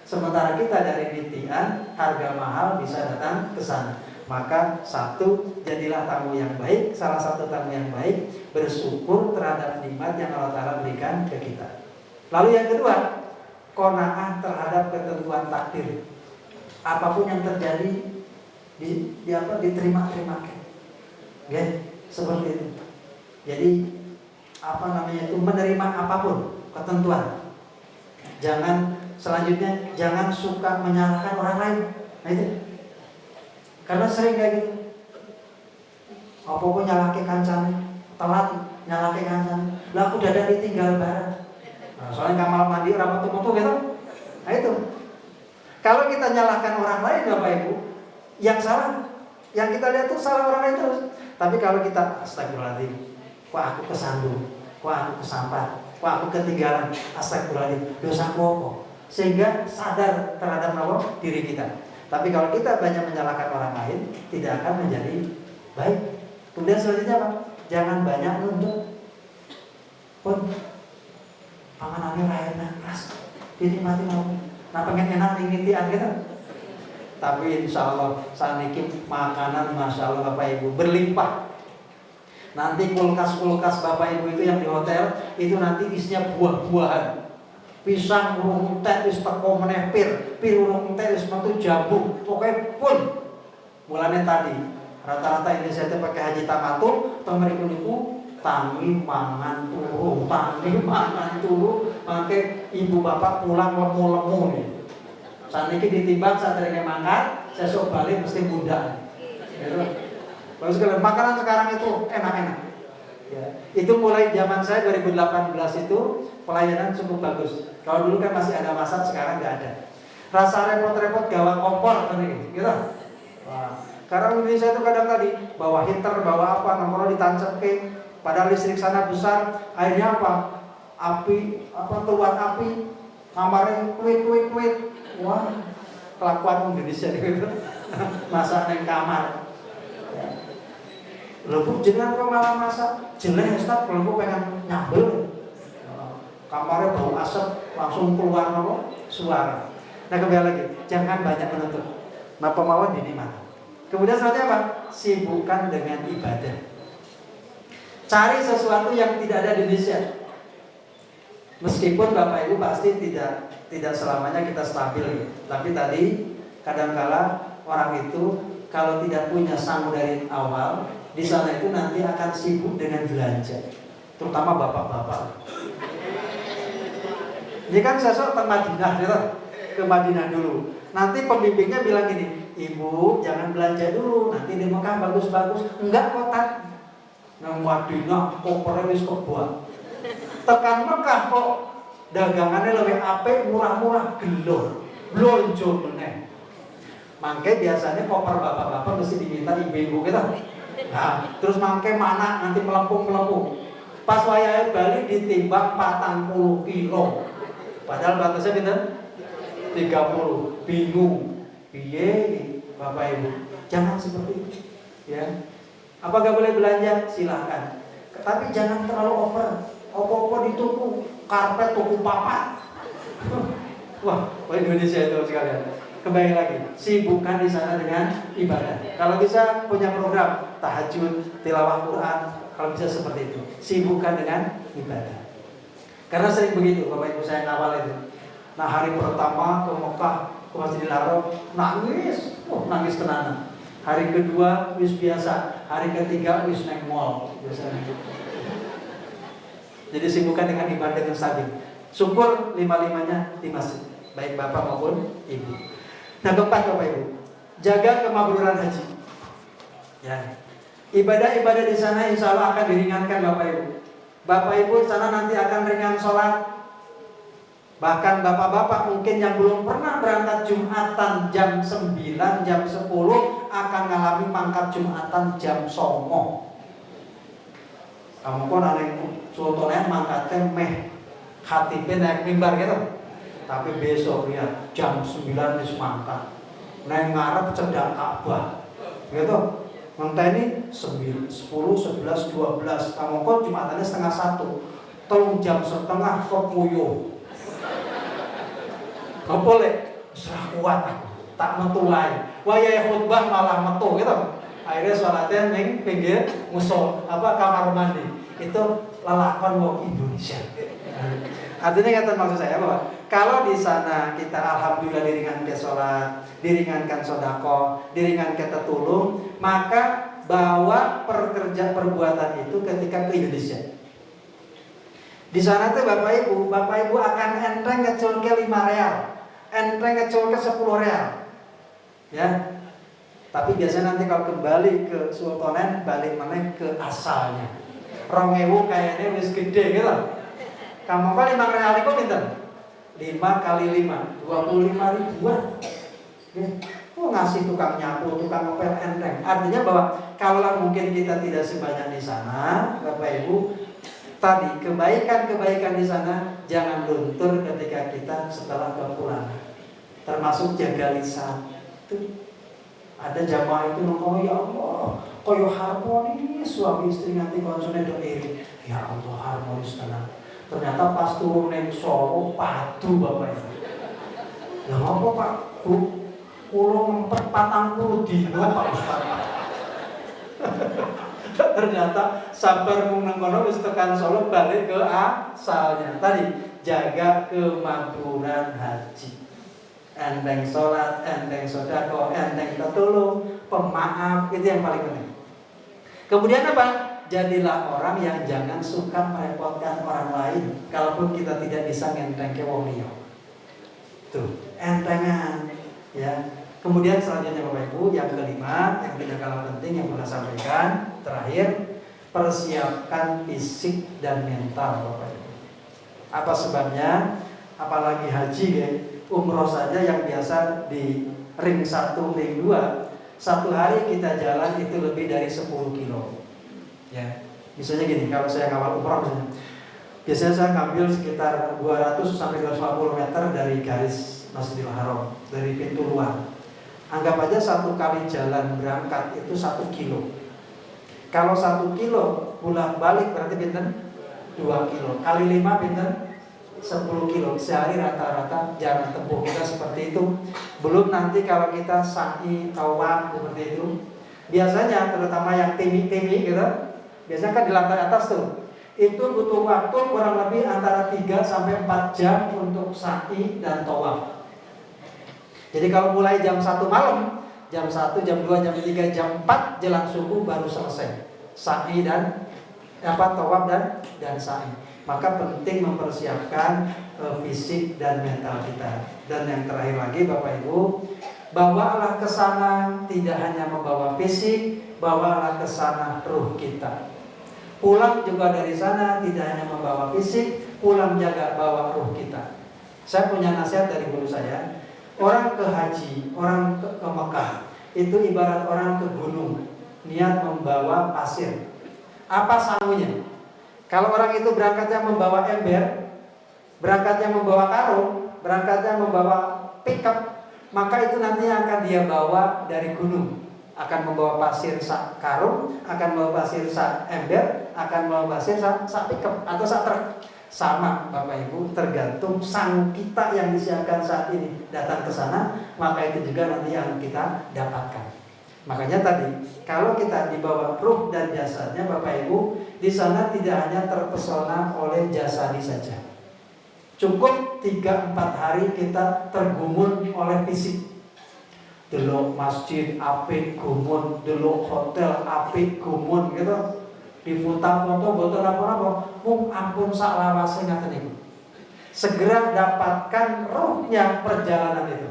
Sementara kita dari Bintian, harga mahal bisa datang ke sana. Maka satu, jadilah tamu yang baik. Salah satu tamu yang baik, bersyukur terhadap nikmat yang Allah Ta'ala berikan ke kita. Lalu yang kedua, qanaah terhadap ketentuan takdir. Apapun yang terjadi diterima-terima. Okay? Seperti itu. Jadi itu menerima apapun ketentuan. Selanjutnya jangan suka menyalahkan orang lain. Nah itu. Karena sering kayak gitu. Apa-apa nyalahke kancane, telat nyalahke kancane. Lah aku udah ditinggal bareng. Nah, soalnya kamar mandi ora metu-metu gitu. Nah itu. Kalau kita nyalahkan orang lain Bapak Ibu, yang salah Yang kita lihat tuh salah orang lain terus. Tapi kalau kita astagfirullahaladzim, kok aku kesandung, kok aku kesampar, kok aku ketinggalan, astagfirullahaladzim, dosa apa? Sehingga sadar terhadap diri kita. Tapi kalau kita banyak menyalahkan orang lain, tidak akan menjadi baik. Kemudian selanjutnya apa? Jangan banyak nuntut. Pun panganannya enak, ras dinikmati mau. Nah pengen enak ngitian gitu. Tapi insya Allah saat ini makanan masya Allah Bapak Ibu berlimpah. Nanti kulkas Bapak Ibu itu yang di hotel itu nanti isinya buah-buahan. Pisang urung teh wis teko meneh pir urung teh wis metu jambu. Pokoke pun mulane tadi rata-rata Indonesia itu pakai haji tamatul, pemeriku niku tangi mangan turu, mangke ibu bapak pulang lemu-lemu nih. Saniki ditimbang saat terengnya makan, sesuk balik mesti muda. Gitu. Bagus sekali. Makanan sekarang itu enak-enak. Ya. Itu mulai zaman saya 2018 itu pelayanan cukup bagus. Kalau dulu kan masih ada masak, sekarang nggak ada. Rasa repot-repot gawa kompor kan ini, gitu. Wah. Karena Indonesia itu kadang tadi bawa heater, bawa apa, nomornya ditancap ke, padahal listrik sana besar, akhirnya apa? Api, keluar api, kamarnya kuit. Wah, kelakuan Indonesia gitu. Masak di kamar. Lho jenengan kok malah masak? Jelek Ustaz, kalau kok pengen nyambel. Kamarnya bau asap, langsung keluar suara. Nah kembali lagi, jangan banyak menuntut. Napa mawon dinikmati. Kemudian selanjutnya apa? Sibukkan dengan ibadah. Cari sesuatu yang tidak ada di Indonesia. Meskipun Bapak Ibu pasti tidak selamanya kita stabil, tapi tadi kadangkala orang itu kalau tidak punya sang dari awal, di sana itu nanti akan sibuk dengan belanja, terutama bapak-bapak. Ini kan sesok ke Madinah, gitu. Ke Madinah dulu. Nanti pembimbingnya bilang gini, ibu jangan belanja dulu, nanti di Mekah bagus-bagus. Enggak kotak. Nang Madinah kopernya wis kebuat. Tekan Mekah kok dagangannya lebih apik, murah-murah, gelor, blonjo meneh. Mangke biasanya koper bapak-bapak mesti diminta ibu-ibu kita. Nah, terus mangke mana nanti melempung. Pas wayahe Bali ditimbang 40 kilo. Padahal batasnya pinten? 30. Bingung. Piye Bapak Ibu? Jangan seperti itu. Ya. Apa gak boleh belanja? Silahkan. Tapi jangan terlalu over. Opo-opo dituku, karpet tuku papat. Wah, Indonesia itu sekalian. Kembali lagi, sibukkan di sana dengan ibadah. Kalau bisa punya program tahajud, tilawah Quran, kalau bisa seperti itu. Sibukkan dengan ibadah. Karena sering begitu, Bapak Ibu saya ngawal itu. Nah hari pertama ke Mekah, ke Masjidil Haram, nangis tenanan. Hari kedua wis biasa, hari ketiga wis naik mall biasanya. Jadi sibukkan dengan ibadah dengan stabil. Syukur 5-5-nya di masjid, baik bapak maupun ibu. Nah keempat Bapak Ibu, jaga kemabruran haji. Ya, ibadah-ibadah di sana insya Allah akan diringankan Bapak Ibu. Bapak Ibu di sana nanti akan ringan sholat. Bahkan bapak-bapak mungkin yang belum pernah berangkat Jumatan jam 9, jam 10 akan ngalami pangkat Jumatan jam 9. Kamu kok nanti sultannya mangkatnya meh khatibnya naik mimbar gitu. Tapi besok lihat jam 9 wis mangkat. Naik ngarep cedhak Ka'bah. Gitu. Ngenteni 9, 10, 11, 12. Kamu kok Jumatannya setengah 1. Telung jam setengah kepuyuh. Gak boleh. Serah kuat aku. Tak metu wae. Wayahe khutbah malah metu gitu. Akhirnya sholatnya ning pinggir kamar mandi. Itu lelakon wong Indonesia. Artinya kata maksud saya bahwa kalau di sana kita alhamdulillah diringankan sholat, diringankan sodako, diringankan tetulung, maka bawa perbuatan itu ketika ke Indonesia. Di sana tuh Bapak Ibu akan enteng ngecul ke 5 real, enteng ngecul ke 10 real, ya. Tapi biasanya nanti kalau kembali ke sultanan balik mana ke asalnya. 2000 kayaknya wis gede gitu. Kamu kok 5 real itu pinten? 5 kali 5, 25 ribuan. Ya. ngasih tukang nyapu, tukang ngepel enteng. Artinya bahwa kalau mungkin kita tidak sebanyak di sana, Bapak Ibu, tadi kebaikan-kebaikan di sana jangan luntur ketika kita setelah kepulangan. Termasuk jaga lisan. Tuh. Ada jamaah itu ngomong, ya Allah, koyo harmonis suami istri nanti konsumen do iri. Ya Allah, harmonis tenang. Ternyata pas turun neng Solo padu Bapak Ibu. Lah apa Pak? Kulo ngempet 40 dino Pak Ustaz. Ternyata sabar mung nang kono wis tekan Solo balik ke asalnya. Tadi jaga kemakmuran haji. Enteng sholat, enteng sedekah, enteng tetulung, pemaaf, itu yang paling penting. Kemudian apa? Jadilah orang yang jangan suka merepotkan orang lain. Kalaupun kita tidak bisa ngenteng ke wong liya. Tuh, entengan, ya. Kemudian selanjutnya Bapak Ibu, yang kelima, yang tidak kalah penting yang saya sampaikan, terakhir, persiapkan fisik dan mental Bapak Ibu. Apa sebabnya? Apalagi haji ya. Umroh saja yang biasa di ring 1, ring 2, satu hari kita jalan itu lebih dari 10 kilo. Ya, misalnya gini, kalau saya ngawal umroh misalnya, biasanya saya ngambil sekitar 200 sampai 250 meter dari garis Masjidil Haram, dari pintu luar. Anggap aja satu kali jalan berangkat itu 1 kilo. Kalau 1 kilo pulang balik berarti pinten? 2 kilo. Kali 5 pinten? 10 kilo. Sehari rata-rata jalan tempuh kita seperti itu. Belum nanti kalau kita sa'i, tawaf seperti itu. Biasanya terutama yang timi-timi gitu, biasanya kan di lantai atas tuh. Itu butuh waktu kurang lebih antara 3 sampai 4 jam untuk sa'i dan tawaf. Jadi kalau mulai jam 1 malam, jam 1, jam 2, jam 3, jam 4 jelang subuh baru selesai sa'i dan tawaf dan sa'i. Maka penting mempersiapkan fisik dan mental kita. Dan yang terakhir lagi Bapak Ibu, bawalah ke sana tidak hanya membawa fisik, bawalah ke sana ruh kita. Pulang juga dari sana tidak hanya membawa fisik, pulang jaga bawa ruh kita. Saya punya nasihat dari guru saya, orang ke haji, orang ke Mekah itu ibarat orang ke gunung, niat membawa pasir. Apa sangunya? Kalau orang itu berangkatnya membawa ember, berangkatnya membawa karung, berangkatnya membawa pickup, maka itu nanti akan dia bawa dari gunung. Akan membawa pasir sak karung, akan membawa pasir sak ember, akan membawa pasir sak pickup atau sak truk. Sama Bapak Ibu, tergantung sang kita yang disiapkan saat ini datang ke sana, maka itu juga nanti yang kita dapatkan. Makanya tadi, kalau kita dibawa ruh dan jasadnya Bapak Ibu, di sana tidak hanya terpesona oleh jasadi saja. Cukup 3-4 hari kita tergumun oleh fisik. Delok masjid apik gumun, delok hotel apik gumun gitu. Di foto-foto boten apa-apa, ampun sak lawase ngaten niku. Segera dapatkan ruhnya perjalanan itu.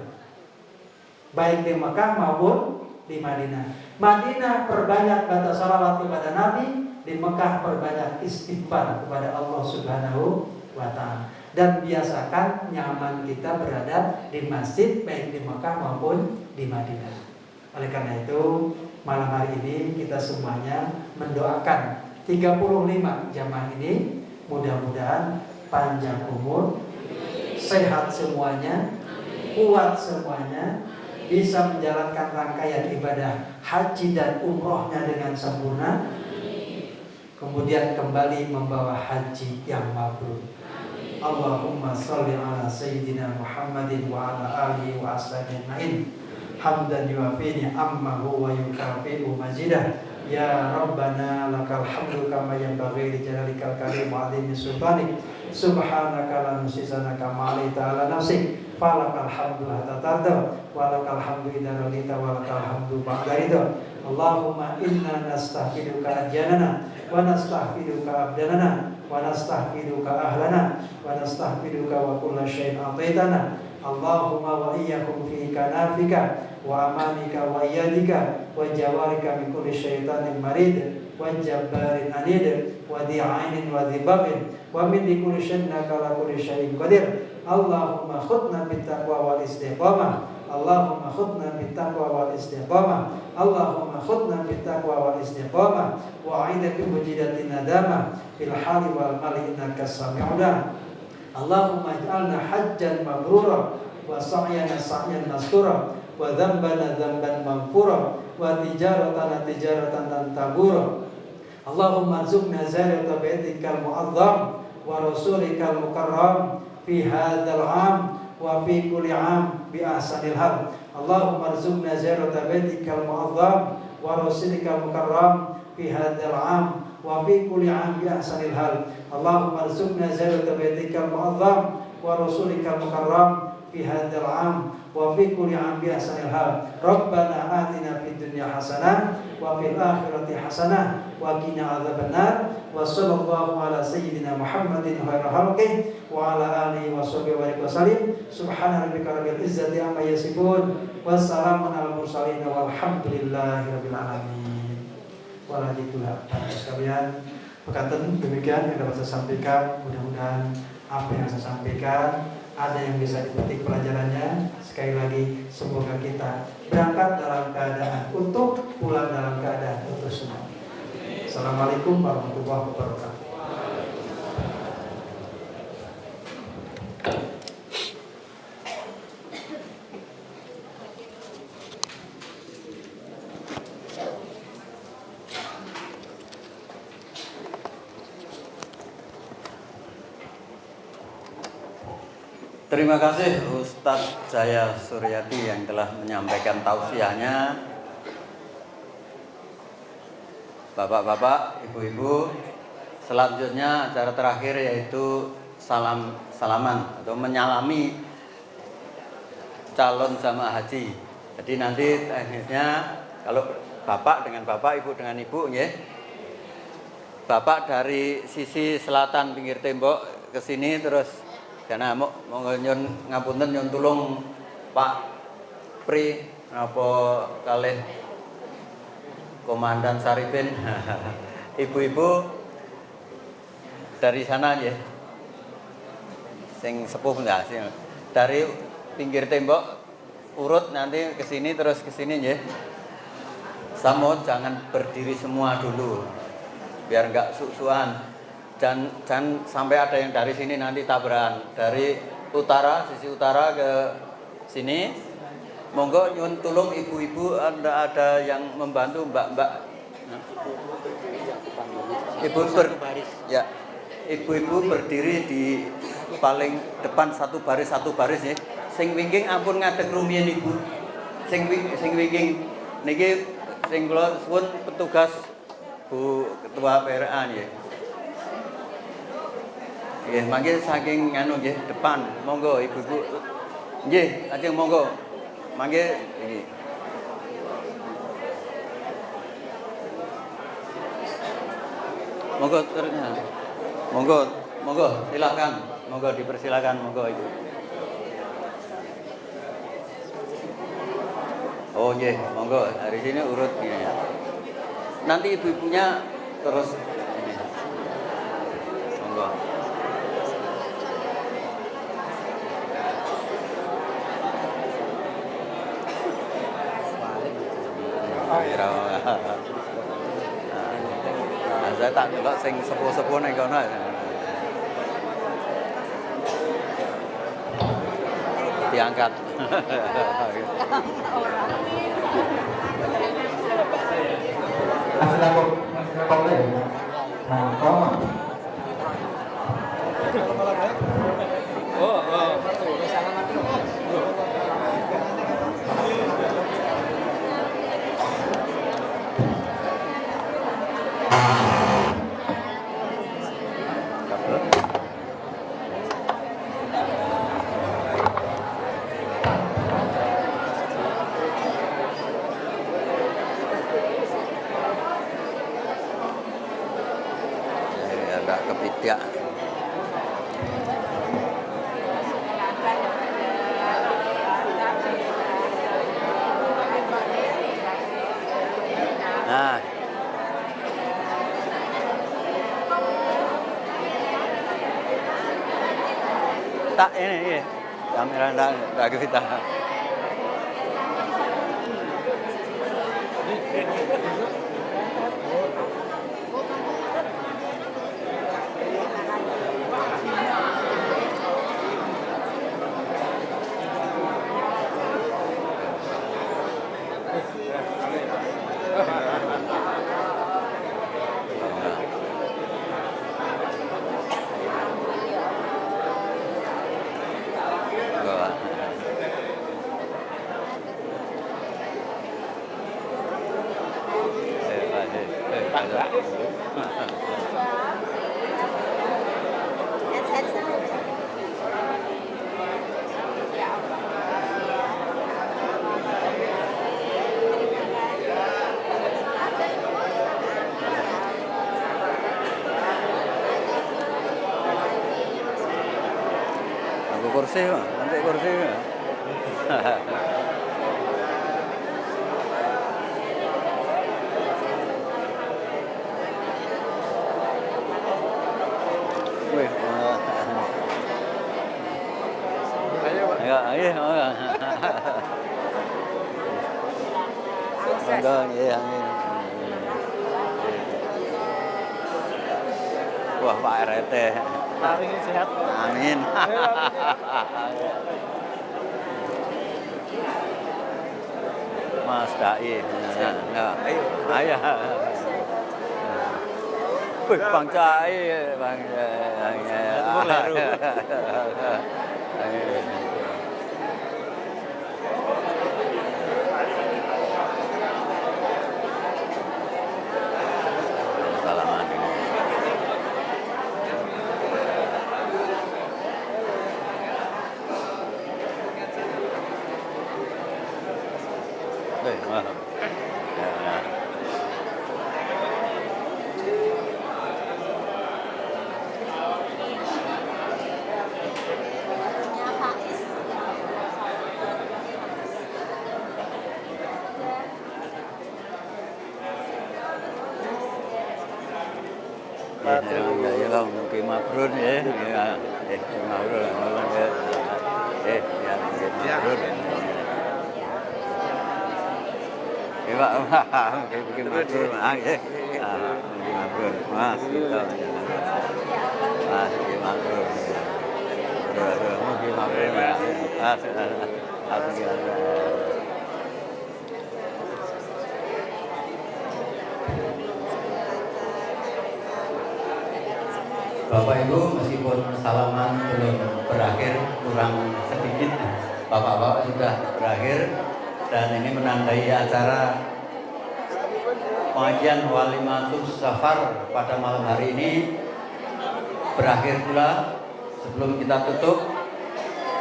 Baik di Mekah maupun di Madinah. Madinah perbanyak baca salawat kepada Nabi, di Mekah perbanyak istighfar kepada Allah Subhanahu wa Ta'ala. Dan biasakan nyaman kita berada di masjid baik di Mekah maupun di Madinah. Oleh karena itu, malam hari ini kita semuanya mendoakan 35 jamaah ini, mudah-mudahan panjang umur, sehat semuanya, kuat semuanya, bisa menjalankan rangkaian ibadah haji dan umrohnya dengan sempurna, kemudian kembali membawa haji yang mabrur. Allahumma sholli ala sayyidina Muhammadin wa ala alihi wa ashabihi hamdan yuafi ni'amahu wa yukafi'u majidah. Ya Rabbana lakal hamdu kama yanbaghi li jalalikal karim wa 'azimi sultanik. Subhanaka la nuhsisa kama 'alaita ala nafsik. Falakal hamdu hatta tarda wa lakal hamdu idza radita wa lakal hamdu ba'da ridha. Allahumma inna nastahfiduka ajyanana wa nastahfiduka abdanana wa nastahfiduka ahlana wa nastahfiduka wa kulla syai'in ataitana. Allahumma wa iyyakum fi kanafika wa amanika wa iyadika wa jawarika min kulli syaitanin marid wa jabbarin anid wa di'ainin wa dhibabin wa min kulli syai'in kala kulli syai'in qadir. Allahumma khudna bit taqwa wal istiqamah. Allahumma khudna bittaqwa wal istiqamah. Allahumma khudna bittaqwa wal istiqamah wa a'idna bi mujidati nadamah fil hali wal mali innaka sami'ud du'a. Allahumma ij'alna hajjan mabrura wa sa'yana sa'yan mastura wa dzambana dzamban maghfura wa tijaratana tijaratan lan tabura. Allahumma arzuqna ziyarata baitikal mu'azzam wa rasulikal mukarram fi hadzal 'am wa fi kulli 'am bi ahsanil hal. Allahumma arzuqna ziyarata baitikal mu'azzam wa rasulikal mukarram fi hadzal 'am wa fi kulli 'am bi ahsanil hal. Allahumma arzuqna ziyarata baitikal mu'azzam wa rasulikal mukarram fi hadzal 'am wa fi kulli 'am bi ahsanil hal. Rabbana atina fid dunya hasanah wa fil akhirati hasanah wa qina adzabannar. Wa sallallahu ala sayyidina Muhammadin khairal khalqi wa ala alihi wa sahbihi wa sallim. Subhana rabbika rabbil izzati amma yasifun wa salamun alal mursalin walhamdulillahi rabbil alamin. Walhamdulillah. Sekalian, perkataan demikian yang dapat saya sampaikan. Mudah-mudahan apa yang saya sampaikan ada yang bisa dipetik pelajarannya. Sekali lagi, semoga kita berangkat dalam keadaan utuh, pulang dalam keadaan utuh semua. Assalamualaikum warahmatullahi wabarakatuh. Terima kasih Ustadz Jaya Suryati yang telah menyampaikan tausiahnya. Bapak-bapak, ibu-ibu, selanjutnya acara terakhir yaitu salaman atau menyalami calon jamaah haji. Jadi nanti teknisnya kalau bapak dengan bapak, ibu dengan ibu, ya. Bapak dari sisi selatan pinggir tembok ke sini terus karena mau nyun ngapunten nyun tulung Pak Pri apa kalih Komandan Saripin. Ibu-ibu dari sana ya. Sing sepuh enggak sih. Dari pinggir tembok urut nanti ke sini terus ke sini ya. Samo jangan berdiri semua dulu. Biar enggak susuan. Jangan sampai ada yang dari sini nanti tabrakan. Dari utara, sisi utara ke sini. Monggo nyun tulung ibu-ibu, ada yang membantu mbak-mbak. Ibu-ibu berdiri di paling depan satu baris ya. Sing wingking ampun ngadeg rumiyin ibu. Sing wingking niki sing kula suwun petugas Bu Ketua PRA nggih. Nggih, mangke saking nganu nggih depan. Monggo ibu-ibu. Nggih, ajeng monggo. Mangke iki. Monggo terusnya. Monggo silakan. Monggo dipersilakan monggo Ibu. Oh nggih, monggo dari sini urut ya. Nanti ibu-ibunya terus ini. Monggo. Saya tak delok sing sepuh-sepuh ning kono. Diangkat. Agak kepidak. Nah. Tak ini, kamera enggak kita. kursi, nanti kursi. Wih, ayo, ayo, Monggo, nggih, amin. Wah, Pak RT. Paling sehat. Amin. Mas Dai. Nah, ayo. Wih, Bang Cai, Bang. Salaman ini. Ya. Ya, Bang, mungkin mabrur ya. Ya, mabrur. Ya, mabrur. Ya, Pak, mungkin mabrur. Mungkin mabrur. Mas, gitu. Mas, mungkin mabrur. Mungkin mabrur. Bapak Ibu, meskipun salaman belum berakhir, kurang sedikit, Bapak-bapak sudah berakhir, dan ini menandai acara pengajian Walimatus Safar pada malam hari ini berakhir pula. Sebelum kita tutup,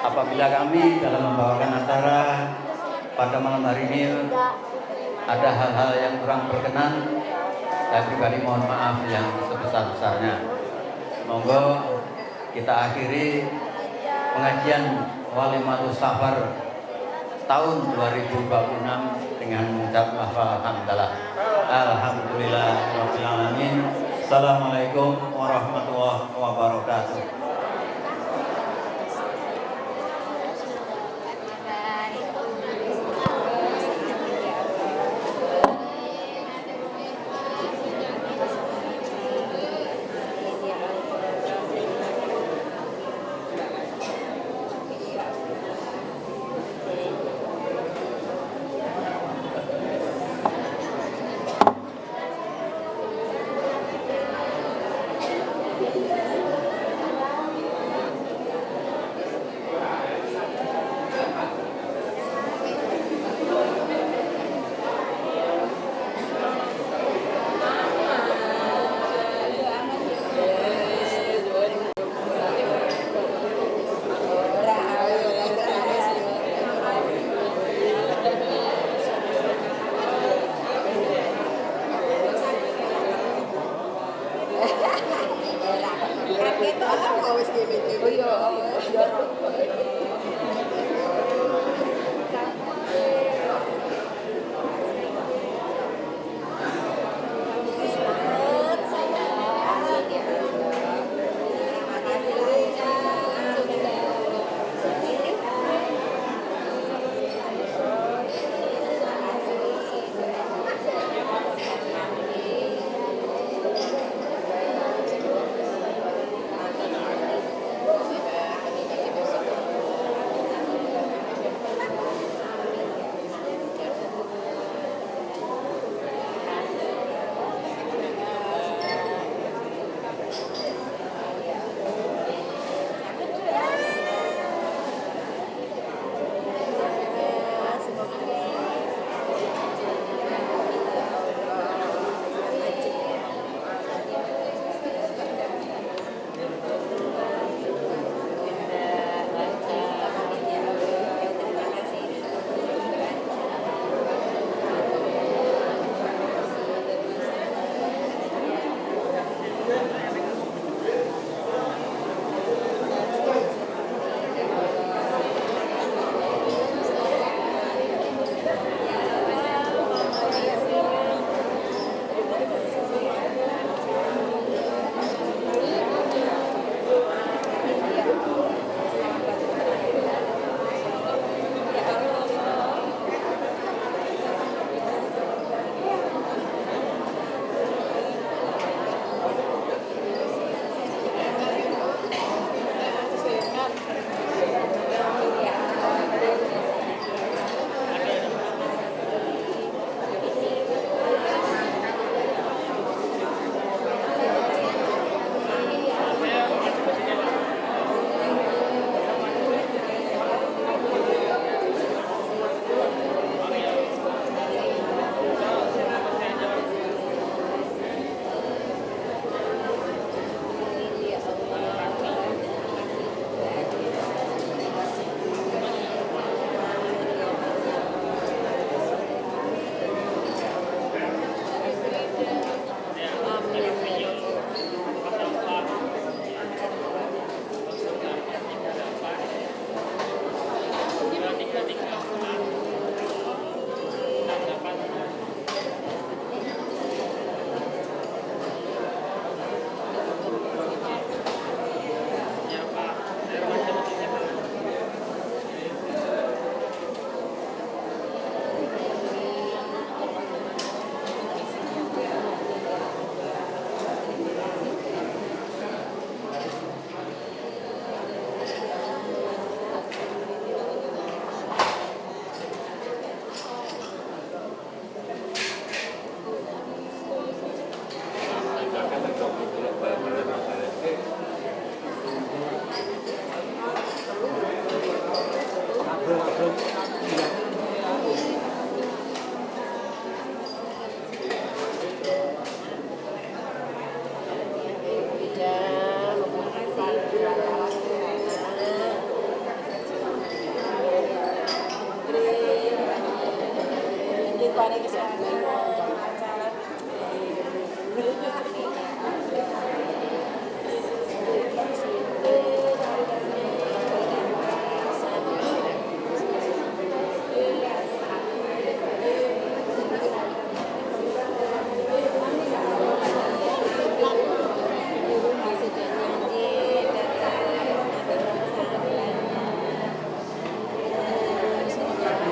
apabila kami dalam membawakan acara pada malam hari ini ada hal-hal yang kurang berkenan, saya pribadi mohon maaf yang sebesar-besarnya. Monggo kita akhiri pengajian Walimatus Safar tahun 2026 dengan mengucap lafal hamdalah. Alhamdulillah rabbil alamin. Assalamualaikum warahmatullahi wabarakatuh.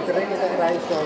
Keren kita raiso.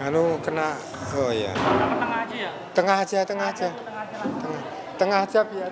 anu kena, oh ya. Tengah aja ya. Tengah aja. Tengah aja biar.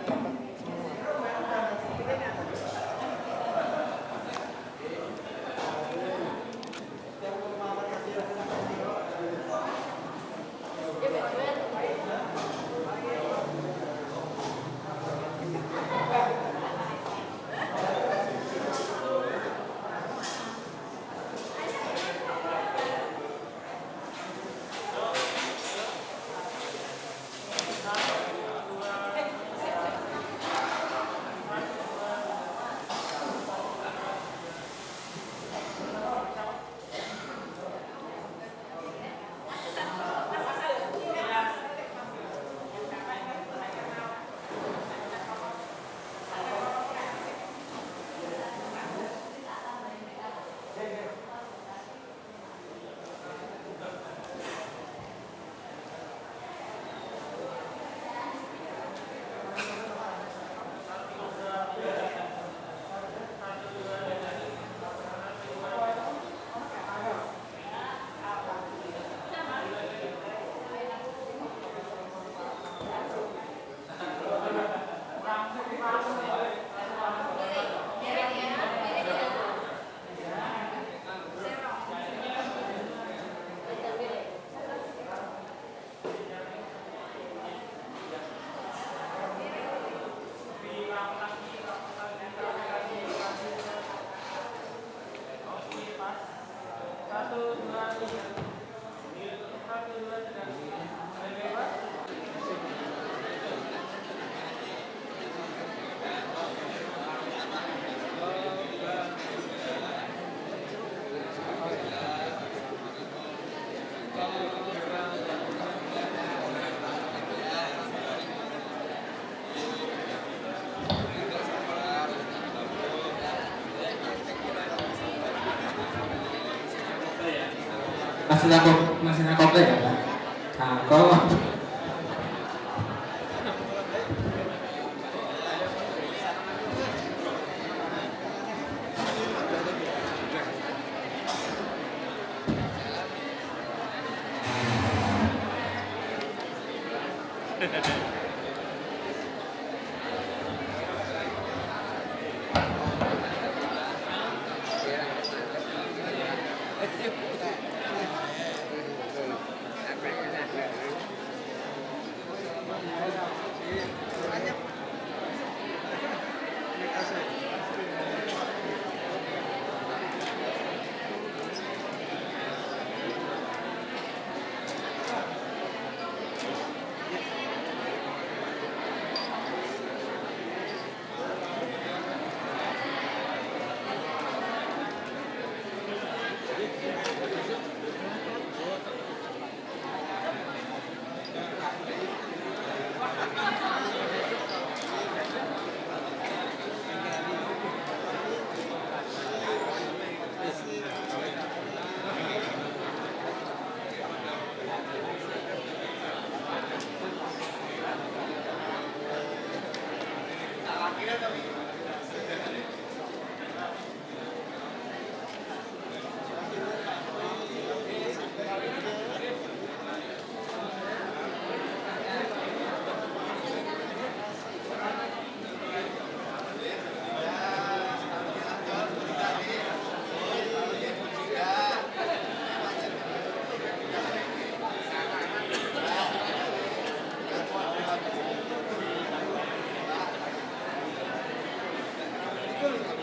Masih nakop ya Pak? Nah, kalau Betul.